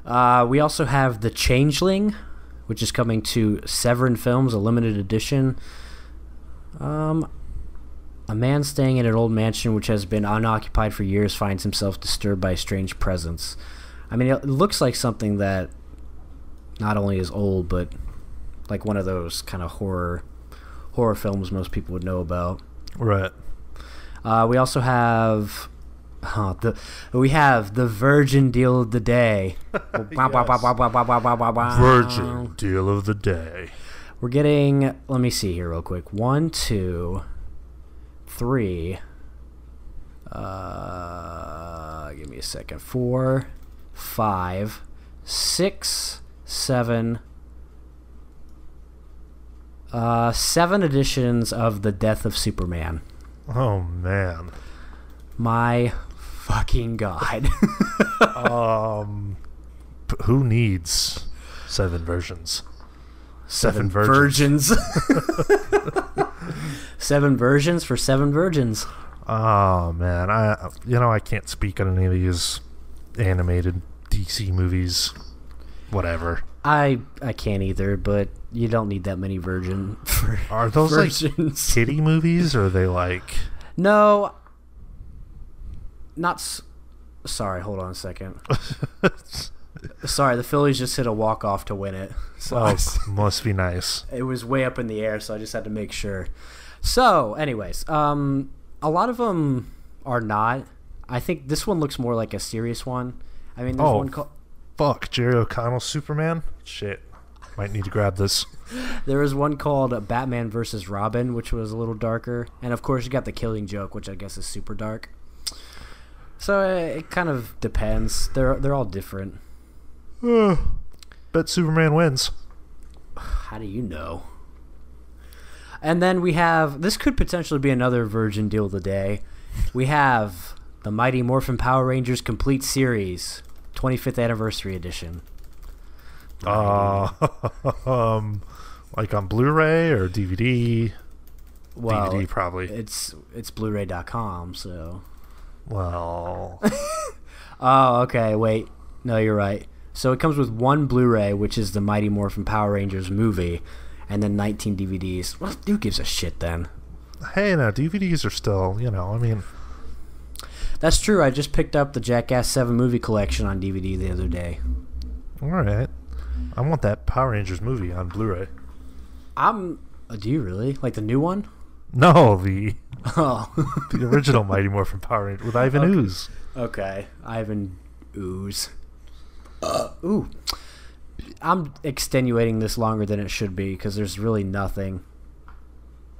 [SPEAKER 2] We also have The Changeling, which is coming to Severin Films, a limited edition. A man staying in an old mansion which has been unoccupied for years finds himself disturbed by a strange presence. I mean, it looks like something that not only is old, but like one of those kind of horror films most people would know about.
[SPEAKER 1] Right.
[SPEAKER 2] We also have the Virgin Deal of the Day.
[SPEAKER 1] Virgin Deal of the Day.
[SPEAKER 2] We're getting, let me see here real quick. 1, 2, 3. Give me a second. 4, 5, 6, 7. 7 editions of The Death of Superman.
[SPEAKER 1] Oh man.
[SPEAKER 2] My fucking God.
[SPEAKER 1] Who needs 7 versions?
[SPEAKER 2] 7 virgins. 7 versions for 7 virgins.
[SPEAKER 1] Oh man, I can't speak on any of these animated DC movies. Whatever.
[SPEAKER 2] I can't either, but you don't need that many
[SPEAKER 1] Are those
[SPEAKER 2] virgins.
[SPEAKER 1] Like kiddie movies, or are they like?
[SPEAKER 2] No. Sorry, hold on a second. Sorry, the Phillies just hit a walk-off to win it. So
[SPEAKER 1] must be nice.
[SPEAKER 2] It was way up in the air, so I just had to make sure. So, anyways, a lot of them are not. I think this one looks more like a serious one. I mean, there's one called...
[SPEAKER 1] Fuck, Jerry O'Connell's Superman? Shit. Might need to grab this.
[SPEAKER 2] There was one called Batman vs. Robin, which was a little darker. And, of course, you got The Killing Joke, which I guess is super dark. So, it kind of depends. They're all different.
[SPEAKER 1] Bet Superman wins.
[SPEAKER 2] How do you know? And then we have... This could potentially be another Virgin Deal of the Day. We have the Mighty Morphin Power Rangers Complete Series, 25th Anniversary Edition.
[SPEAKER 1] Like on Blu-ray or DVD?
[SPEAKER 2] Well,
[SPEAKER 1] DVD probably.
[SPEAKER 2] It's Blu-ray.com, so...
[SPEAKER 1] Well...
[SPEAKER 2] Oh, okay, wait. No, you're right. So it comes with 1 Blu-ray, which is the Mighty Morphin Power Rangers movie, and then 19 DVDs. Well, who gives a shit then?
[SPEAKER 1] Hey, no, DVDs are still, I mean...
[SPEAKER 2] That's true. I just picked up the Jackass 7 movie collection on DVD the other day.
[SPEAKER 1] All right. I want that Power Rangers movie on Blu-ray.
[SPEAKER 2] Do you really? Like the new one?
[SPEAKER 1] No, the
[SPEAKER 2] the
[SPEAKER 1] original Mighty Morphin Power Rangers with Ivan Ooze.
[SPEAKER 2] Okay, Ivan Ooze. Ooh. I'm extenuating this longer than it should be because there's really nothing.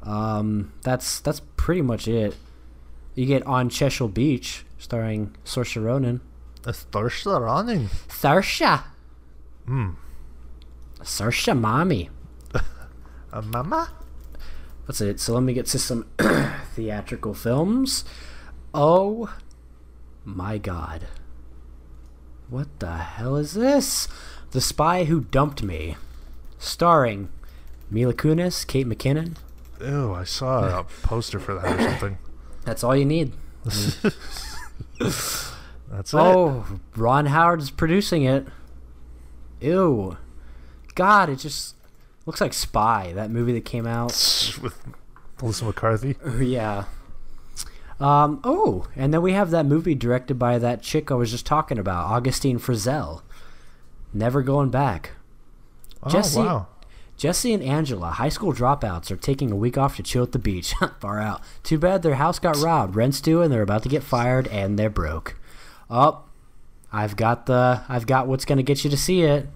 [SPEAKER 2] That's pretty much it. You get On Cheshire Beach, starring Saoirse Ronan.
[SPEAKER 1] Saoirse Ronan.
[SPEAKER 2] Saoirse. Saoirse Mommy.
[SPEAKER 1] Mama?
[SPEAKER 2] That's it. So let me get to some theatrical films. Oh my god. What the hell is this? The Spy Who Dumped Me. Starring Mila Kunis, Kate McKinnon.
[SPEAKER 1] Ew, I saw a poster for that or something.
[SPEAKER 2] That's all you need.
[SPEAKER 1] That's it.
[SPEAKER 2] Oh, Ron Howard's producing it. Ew. God, it just looks like Spy, that movie that came out.
[SPEAKER 1] With Melissa McCarthy.
[SPEAKER 2] Yeah. And then we have that movie directed by that chick I was just talking about, Augustine Frizzell. Never Going Back.
[SPEAKER 1] Oh, wow.
[SPEAKER 2] Jesse and Angela, high school dropouts, are taking a week off to chill at the beach. Far out. Too bad their house got robbed. Rent's due and they're about to get fired and they're broke. Oh, I've got what's gonna get you to see it.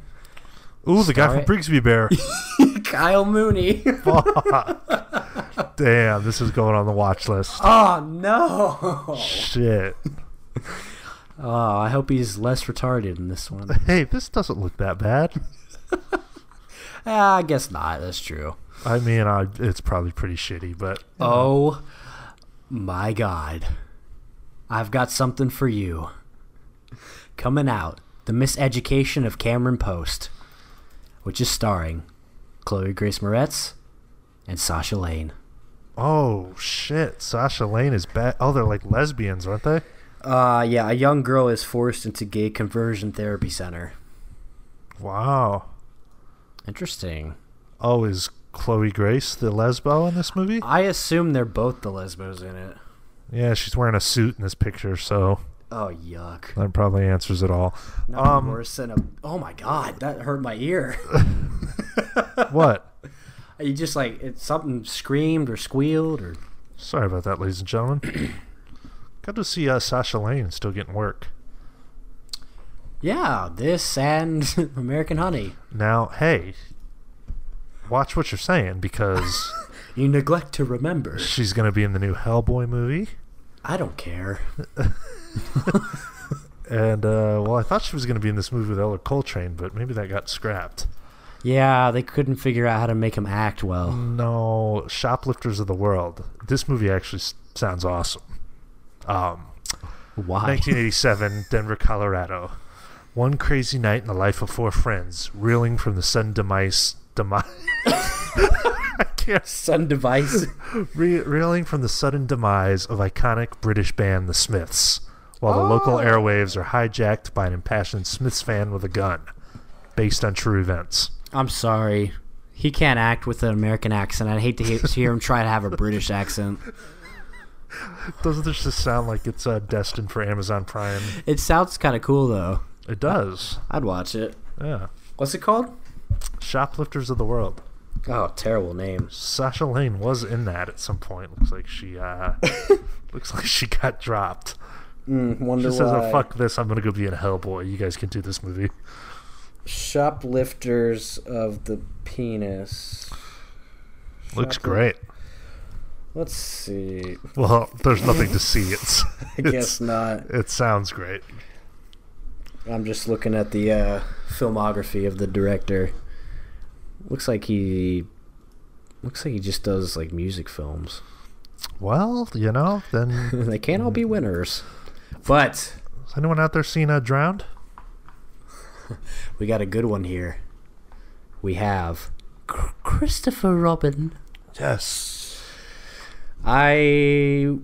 [SPEAKER 1] Ooh, the guy from Brigsby Bear.
[SPEAKER 2] Kyle Mooney.
[SPEAKER 1] Damn, this is going on the watch list.
[SPEAKER 2] Oh no.
[SPEAKER 1] Shit.
[SPEAKER 2] Oh, I hope he's less retarded in this one.
[SPEAKER 1] Hey, this doesn't look that bad.
[SPEAKER 2] I guess not. That's true.
[SPEAKER 1] I mean, it's probably pretty shitty, but...
[SPEAKER 2] Oh, my God. I've got something for you. Coming out, The Miseducation of Cameron Post, which is starring Chloe Grace Moretz and Sasha Lane.
[SPEAKER 1] Oh, shit. Sasha Lane is back. Oh, they're like lesbians, aren't they?
[SPEAKER 2] Yeah, a young girl is forced into gay conversion therapy center.
[SPEAKER 1] Wow.
[SPEAKER 2] Interesting.
[SPEAKER 1] Oh, is Chloe Grace the lesbo in this movie?
[SPEAKER 2] I assume they're both the lesbos in it.
[SPEAKER 1] Yeah, she's wearing a suit in this picture, so...
[SPEAKER 2] Oh, yuck.
[SPEAKER 1] That probably answers it all.
[SPEAKER 2] Nothing worse than a... Oh, my God. That hurt my ear.
[SPEAKER 1] What?
[SPEAKER 2] You just something screamed or squealed or...
[SPEAKER 1] Sorry about that, ladies and gentlemen. Got to see Sasha Lane still getting work.
[SPEAKER 2] Yeah, this and American Honey.
[SPEAKER 1] Now, hey, watch what you're saying, because...
[SPEAKER 2] You neglect to remember.
[SPEAKER 1] She's going to be in the new Hellboy movie.
[SPEAKER 2] I don't care.
[SPEAKER 1] And, well, I thought she was going to be in this movie with Ella Coltrane, but maybe that got scrapped.
[SPEAKER 2] Yeah, they couldn't figure out how to make him act well.
[SPEAKER 1] No, Shoplifters of the World. This movie actually sounds awesome.
[SPEAKER 2] Why?
[SPEAKER 1] 1987, Denver, Colorado. One crazy night in the life of four friends, reeling from the sudden demise. I can't.
[SPEAKER 2] Sudden device.
[SPEAKER 1] Reeling from the sudden demise of iconic British band The Smiths, while the local airwaves are hijacked by an impassioned Smiths fan with a gun, based on true events.
[SPEAKER 2] I'm sorry. He can't act with an American accent. I'd hate to hear him try to have a British accent.
[SPEAKER 1] Doesn't this just sound like it's destined for Amazon Prime?
[SPEAKER 2] It sounds kind of cool, though.
[SPEAKER 1] It does.
[SPEAKER 2] I'd watch it.
[SPEAKER 1] Yeah.
[SPEAKER 2] What's it called?
[SPEAKER 1] Shoplifters of the World.
[SPEAKER 2] Oh, terrible name.
[SPEAKER 1] Sasha Lane was in that at some point. Looks like she got dropped.
[SPEAKER 2] Wonder
[SPEAKER 1] she says,
[SPEAKER 2] why.
[SPEAKER 1] "Oh, fuck this! I'm gonna go be in Hellboy. You guys can do this movie."
[SPEAKER 2] Shoplifters of the Penis.
[SPEAKER 1] Looks great.
[SPEAKER 2] Let's see.
[SPEAKER 1] Well, there's nothing to see.
[SPEAKER 2] I guess not.
[SPEAKER 1] It sounds great.
[SPEAKER 2] I'm just looking at the filmography of the director. Looks like he just does like music films.
[SPEAKER 1] Well, then
[SPEAKER 2] they can't all be winners. But
[SPEAKER 1] has anyone out there seen Drowned?
[SPEAKER 2] We got a good one here. We have Christopher Robin.
[SPEAKER 1] Yes.
[SPEAKER 2] I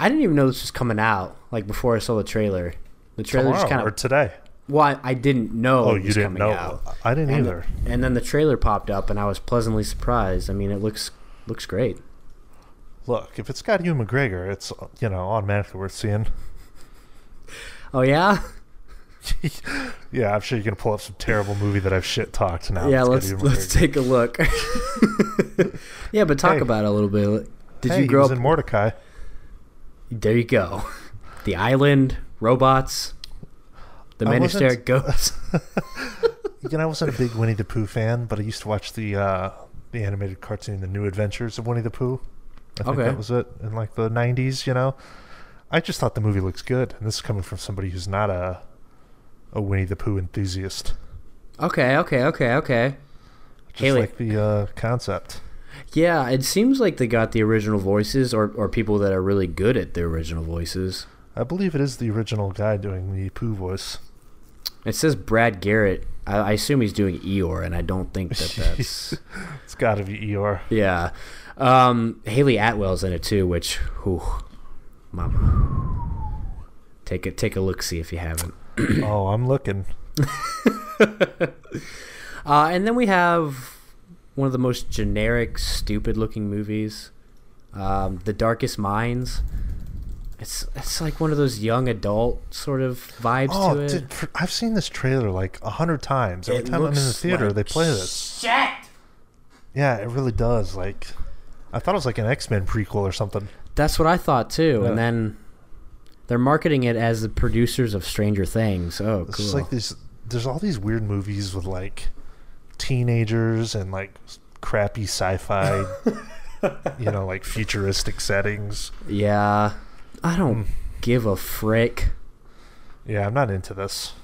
[SPEAKER 2] didn't even know this was coming out. Like before I saw the trailer. The trailer just kind of
[SPEAKER 1] today.
[SPEAKER 2] Well, I didn't know it was coming out.
[SPEAKER 1] I didn't either.
[SPEAKER 2] And then the trailer popped up, and I was pleasantly surprised. I mean, it looks great.
[SPEAKER 1] Look, if it's got Ewan McGregor, it's automatically worth seeing.
[SPEAKER 2] Oh yeah.
[SPEAKER 1] Yeah, I'm sure you can pull up some terrible movie that I've shit talked now.
[SPEAKER 2] Yeah, let's take a look. Yeah, but talk about it a little bit. Did you grow up
[SPEAKER 1] in Mordecai?
[SPEAKER 2] There you go. The Island, robots, the Minister Ghosts.
[SPEAKER 1] I wasn't a big Winnie the Pooh fan, but I used to watch the animated cartoon, The New Adventures of Winnie the Pooh. I think that was it in like the 90s. I just thought the movie looks good, and this is coming from somebody who's not a Winnie the Pooh enthusiast.
[SPEAKER 2] Okay.
[SPEAKER 1] Just like the concept.
[SPEAKER 2] Yeah, it seems like they got the original voices or people that are really good at the original voices.
[SPEAKER 1] I believe it is the original guy doing the Pooh voice.
[SPEAKER 2] It says Brad Garrett. I assume he's doing Eeyore, and I don't think that's...
[SPEAKER 1] It's got to be Eeyore.
[SPEAKER 2] Yeah. Haley Atwell's in it, too, which... Whew, mama. Take a look-see if you haven't.
[SPEAKER 1] Oh, I'm looking.
[SPEAKER 2] And then we have one of the most generic, stupid-looking movies, The Darkest Minds. It's like one of those young adult sort of vibes to it.
[SPEAKER 1] Dude, I've seen this trailer like 100 times. Every time I'm in the theater,
[SPEAKER 2] like
[SPEAKER 1] they play this.
[SPEAKER 3] Shit!
[SPEAKER 1] Yeah, it really does. Like, I thought it was like an X-Men prequel or something.
[SPEAKER 2] That's what I thought too.
[SPEAKER 1] Yeah.
[SPEAKER 2] And then they're marketing it as the producers of Stranger Things. Oh,
[SPEAKER 1] It's
[SPEAKER 2] cool.
[SPEAKER 1] just like there's all these weird movies with like teenagers and like crappy sci-fi, like futuristic settings.
[SPEAKER 2] Yeah. I don't give a frick.
[SPEAKER 1] Yeah, I'm not into this.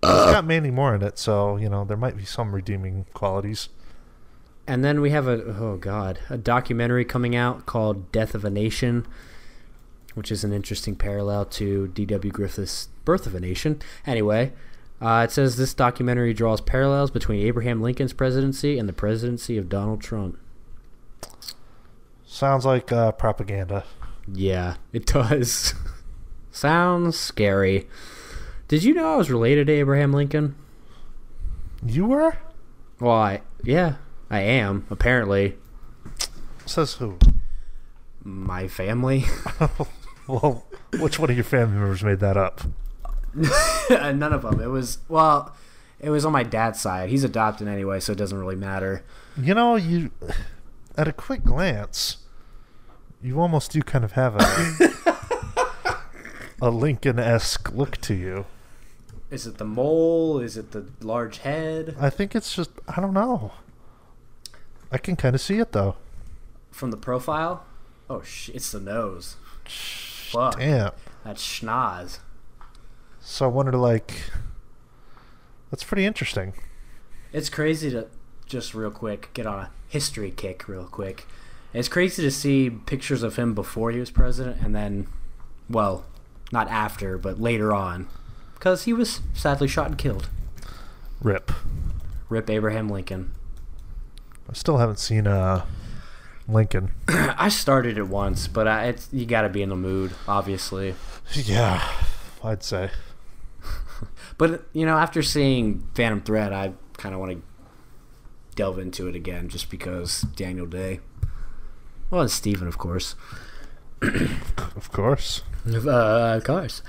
[SPEAKER 1] It's got Mandy Moore in it, so, there might be some redeeming qualities.
[SPEAKER 2] And then we have a documentary coming out called Death of a Nation, which is an interesting parallel to D.W. Griffith's Birth of a Nation. Anyway, it says this documentary draws parallels between Abraham Lincoln's presidency and the presidency of Donald Trump.
[SPEAKER 1] Sounds like propaganda.
[SPEAKER 2] Yeah, it does. Sounds scary. Did you know I was related to Abraham Lincoln?
[SPEAKER 1] You were?
[SPEAKER 2] Well, I am, apparently.
[SPEAKER 1] Says who?
[SPEAKER 2] My family.
[SPEAKER 1] Well, which one of your family members made that up?
[SPEAKER 2] None of them. It was on my dad's side. He's adopted anyway, so it doesn't really matter.
[SPEAKER 1] You, at a quick glance, you almost do kind of have a Lincoln-esque look to you.
[SPEAKER 2] Is it the mole? Is it the large head?
[SPEAKER 1] I think it's just, I don't know. I can kind of see it, though.
[SPEAKER 2] From the profile? Oh, it's the nose. Fuck.
[SPEAKER 1] Damn.
[SPEAKER 2] That's schnoz.
[SPEAKER 1] So I wonder, that's pretty interesting.
[SPEAKER 2] It's crazy to, just real quick, get on a history kick real quick. It's crazy to see pictures of him before he was president and then, well, not after, but later on. Because he was sadly shot and killed.
[SPEAKER 1] Rip.
[SPEAKER 2] Rip Abraham Lincoln.
[SPEAKER 1] I still haven't seen Lincoln.
[SPEAKER 2] I started it once, but you got to be in the mood, obviously.
[SPEAKER 1] Yeah, I'd say.
[SPEAKER 2] But, after seeing Phantom Thread, I kind of want to delve into it again just because Daniel Day. Well, and Steven, of course.
[SPEAKER 1] Of course.
[SPEAKER 2] Of course.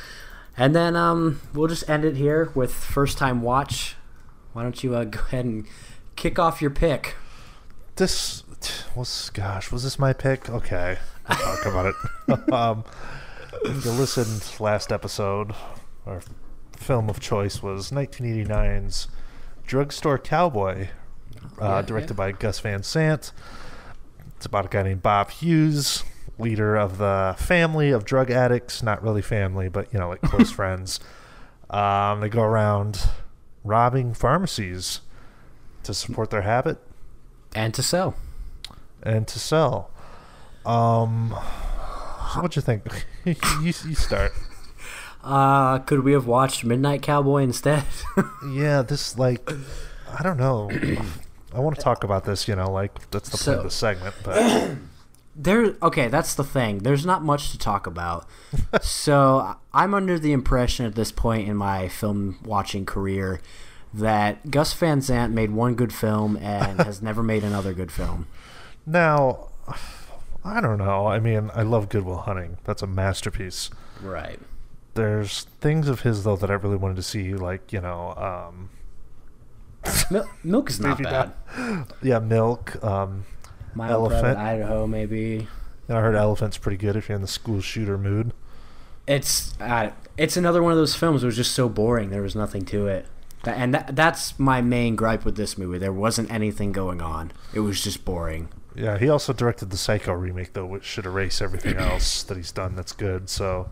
[SPEAKER 2] And then we'll just end it here with first time watch. Why don't you go ahead and kick off your pick?
[SPEAKER 1] Was this my pick? Okay, we'll talk about it. If you listened last episode, our film of choice was 1989's Drugstore Cowboy, directed by Gus Van Sant. It's about a guy named Bob Hughes, leader of the family of drug addicts. Not really family, but, like close friends. They go around robbing pharmacies to support their habit.
[SPEAKER 2] And to sell.
[SPEAKER 1] What'd you think? you start.
[SPEAKER 2] Could we have watched Midnight Cowboy instead?
[SPEAKER 1] Yeah, this, I don't know. I want to talk about this, that's the point of the segment, but...
[SPEAKER 2] Okay, that's the thing. There's not much to talk about. So I'm under the impression at this point in my film watching career that Gus Van Sant made one good film and has never made another good film.
[SPEAKER 1] Now, I don't know. I mean, I love Good Will Hunting. That's a masterpiece.
[SPEAKER 2] Right.
[SPEAKER 1] There's things of his, though, that I really wanted to see,
[SPEAKER 2] Milk is not bad.
[SPEAKER 1] Yeah, Milk.
[SPEAKER 2] My
[SPEAKER 1] Elephant.
[SPEAKER 2] Private Idaho, maybe.
[SPEAKER 1] I heard Elephant's pretty good if you're in the school shooter mood.
[SPEAKER 2] It's another one of those films that was just so boring. There was nothing to it. And that's my main gripe with this movie. There wasn't anything going on. It was just boring.
[SPEAKER 1] Yeah, he also directed the Psycho remake, though, which should erase everything else that he's done that's good. So,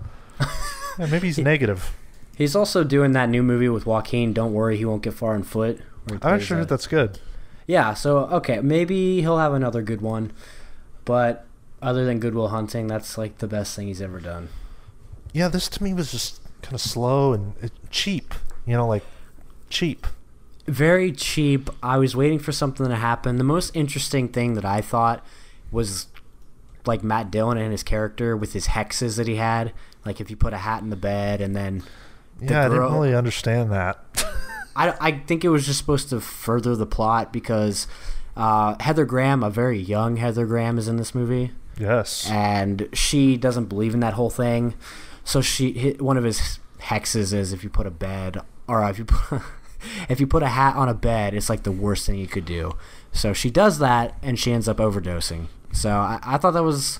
[SPEAKER 1] yeah, maybe he's negative.
[SPEAKER 2] He's also doing that new movie with Joaquin, Don't Worry, He Won't Get Far on Foot.
[SPEAKER 1] I actually heard that's good.
[SPEAKER 2] Yeah, so, okay, maybe he'll have another good one. But other than Good Will Hunting, that's, like, the best thing he's ever done.
[SPEAKER 1] Yeah, this to me was just kind of slow and cheap. Cheap.
[SPEAKER 2] Very cheap. I was waiting for something to happen. The most interesting thing that I thought was, like, Matt Dillon and his character with his hexes that he had. Like, if you put a hat in the bed and then...
[SPEAKER 1] Yeah, I didn't really understand that.
[SPEAKER 2] I think it was just supposed to further the plot because Heather Graham, a very young Heather Graham, is in this movie.
[SPEAKER 1] Yes.
[SPEAKER 2] And she doesn't believe in that whole thing. So one of his hexes is if you put a bed... Or if you put a hat on a bed, it's like the worst thing you could do. So she does that, and she ends up overdosing. So I thought that was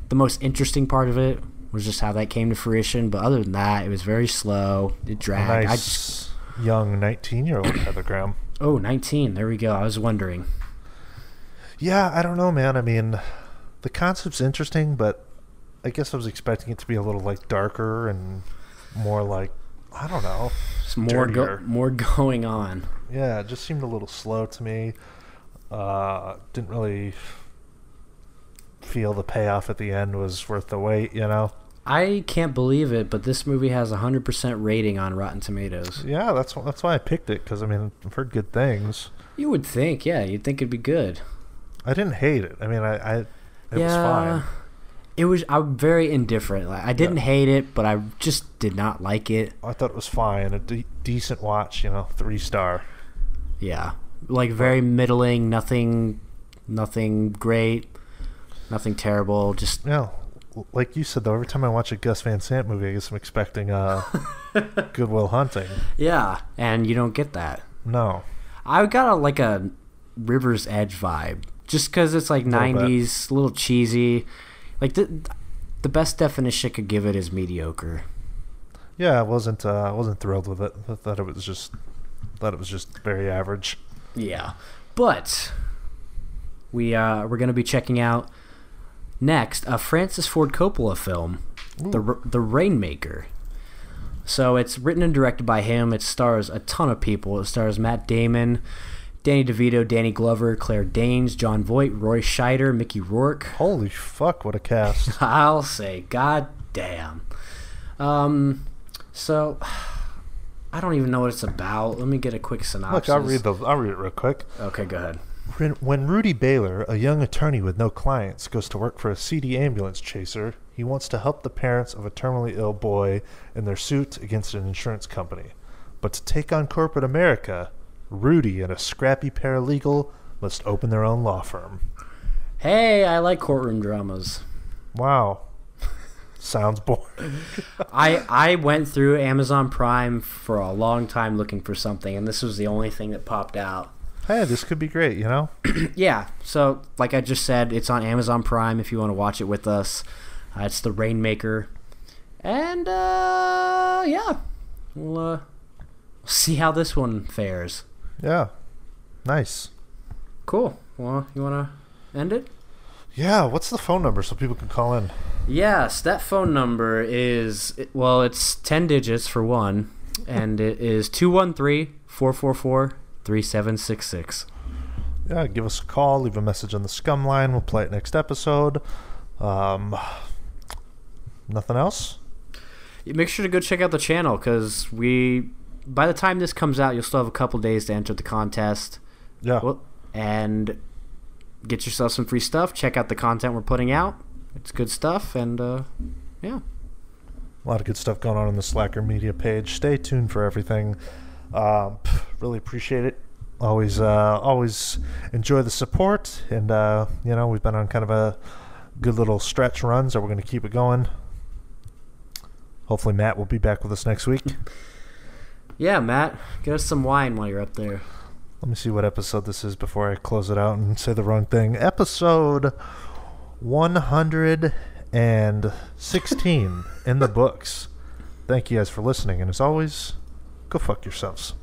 [SPEAKER 2] the most interesting part of it, was just how that came to fruition. But other than that, it was very slow. It dragged.
[SPEAKER 1] A nice young 19-year-old Heather Graham.
[SPEAKER 2] Oh, 19. There we go. I was wondering.
[SPEAKER 1] Yeah, I don't know, man. I mean, the concept's interesting, but I guess I was expecting it to be a little, like, darker and more like, I don't know.
[SPEAKER 2] More going on.
[SPEAKER 1] Yeah, it just seemed a little slow to me. Didn't really feel the payoff at the end was worth the wait, you know?
[SPEAKER 2] I can't believe it, but this movie has a 100% rating on Rotten Tomatoes.
[SPEAKER 1] Yeah, that's why I picked it, because, I mean, I've heard good things.
[SPEAKER 2] You would think, yeah. You'd think it'd be good.
[SPEAKER 1] I didn't hate it. I mean, it was fine.
[SPEAKER 2] I'm very indifferent. Like, I didn't hate it, but I just did not like it.
[SPEAKER 1] I thought it was fine. A decent watch, 3-star.
[SPEAKER 2] Yeah. Like, very middling, nothing great, nothing terrible, just...
[SPEAKER 1] Yeah, like you said, though, every time I watch a Gus Van Sant movie, I guess I'm expecting Good Will Hunting.
[SPEAKER 2] Yeah, and you don't get that.
[SPEAKER 1] No.
[SPEAKER 2] I got a River's Edge vibe, just because it's like 90s, a little cheesy. Like, the best definition I could give it is mediocre.
[SPEAKER 1] Yeah, I wasn't thrilled with it. I thought it was just very average.
[SPEAKER 2] Yeah, but we're gonna be checking out next a Francis Ford Coppola film, The Rainmaker. So it's written and directed by him. It stars a ton of people. It stars Matt Damon, Danny DeVito, Danny Glover, Claire Danes, Jon Voight, Roy Scheider, Mickey Rourke.
[SPEAKER 1] Holy fuck, what a cast.
[SPEAKER 2] I'll say, god damn. So, I don't even know what it's about. Let me get a quick synopsis.
[SPEAKER 1] Look, I'll read it real quick.
[SPEAKER 2] Okay, go ahead.
[SPEAKER 1] When Rudy Baylor, a young attorney with no clients, goes to work for a seedy ambulance chaser, he wants to help the parents of a terminally ill boy in their suit against an insurance company. But to take on corporate America, Rudy and a scrappy paralegal must open their own law firm.
[SPEAKER 2] Hey, I like courtroom dramas.
[SPEAKER 1] Wow. Sounds boring.
[SPEAKER 2] I went through Amazon Prime for a long time looking for something, and this was the only thing that popped out.
[SPEAKER 1] Hey, this could be great,
[SPEAKER 2] Yeah, so like I just said, it's on Amazon Prime if you want to watch it with us. It's The Rainmaker. And, yeah. We'll see how this one fares.
[SPEAKER 1] Yeah. Nice.
[SPEAKER 2] Cool. Well, you want to end it?
[SPEAKER 1] Yeah, what's the phone number so people can call in?
[SPEAKER 2] Yes, that phone number is, well, it's 10 digits for one, and it is 213-444-3766.
[SPEAKER 1] Yeah, give us a call, leave a message on the Scum line. We'll play it next episode. Nothing else?
[SPEAKER 2] Make sure to go check out the channel, because by the time this comes out, you'll still have a couple days to enter the contest.
[SPEAKER 1] Yeah.
[SPEAKER 2] And get yourself some free stuff. Check out the content we're putting out. It's good stuff, and yeah.
[SPEAKER 1] A lot of good stuff going on the Slacker Media page. Stay tuned for everything. Really appreciate it. Always enjoy the support, and we've been on kind of a good little stretch run, so we're going to keep it going. Hopefully Matt will be back with us next week.
[SPEAKER 2] Yeah, Matt, get us some wine while you're up there.
[SPEAKER 1] Let me see what episode this is before I close it out and say the wrong thing. Episode 116 in the books. Thank you guys for listening, and as always, go fuck yourselves.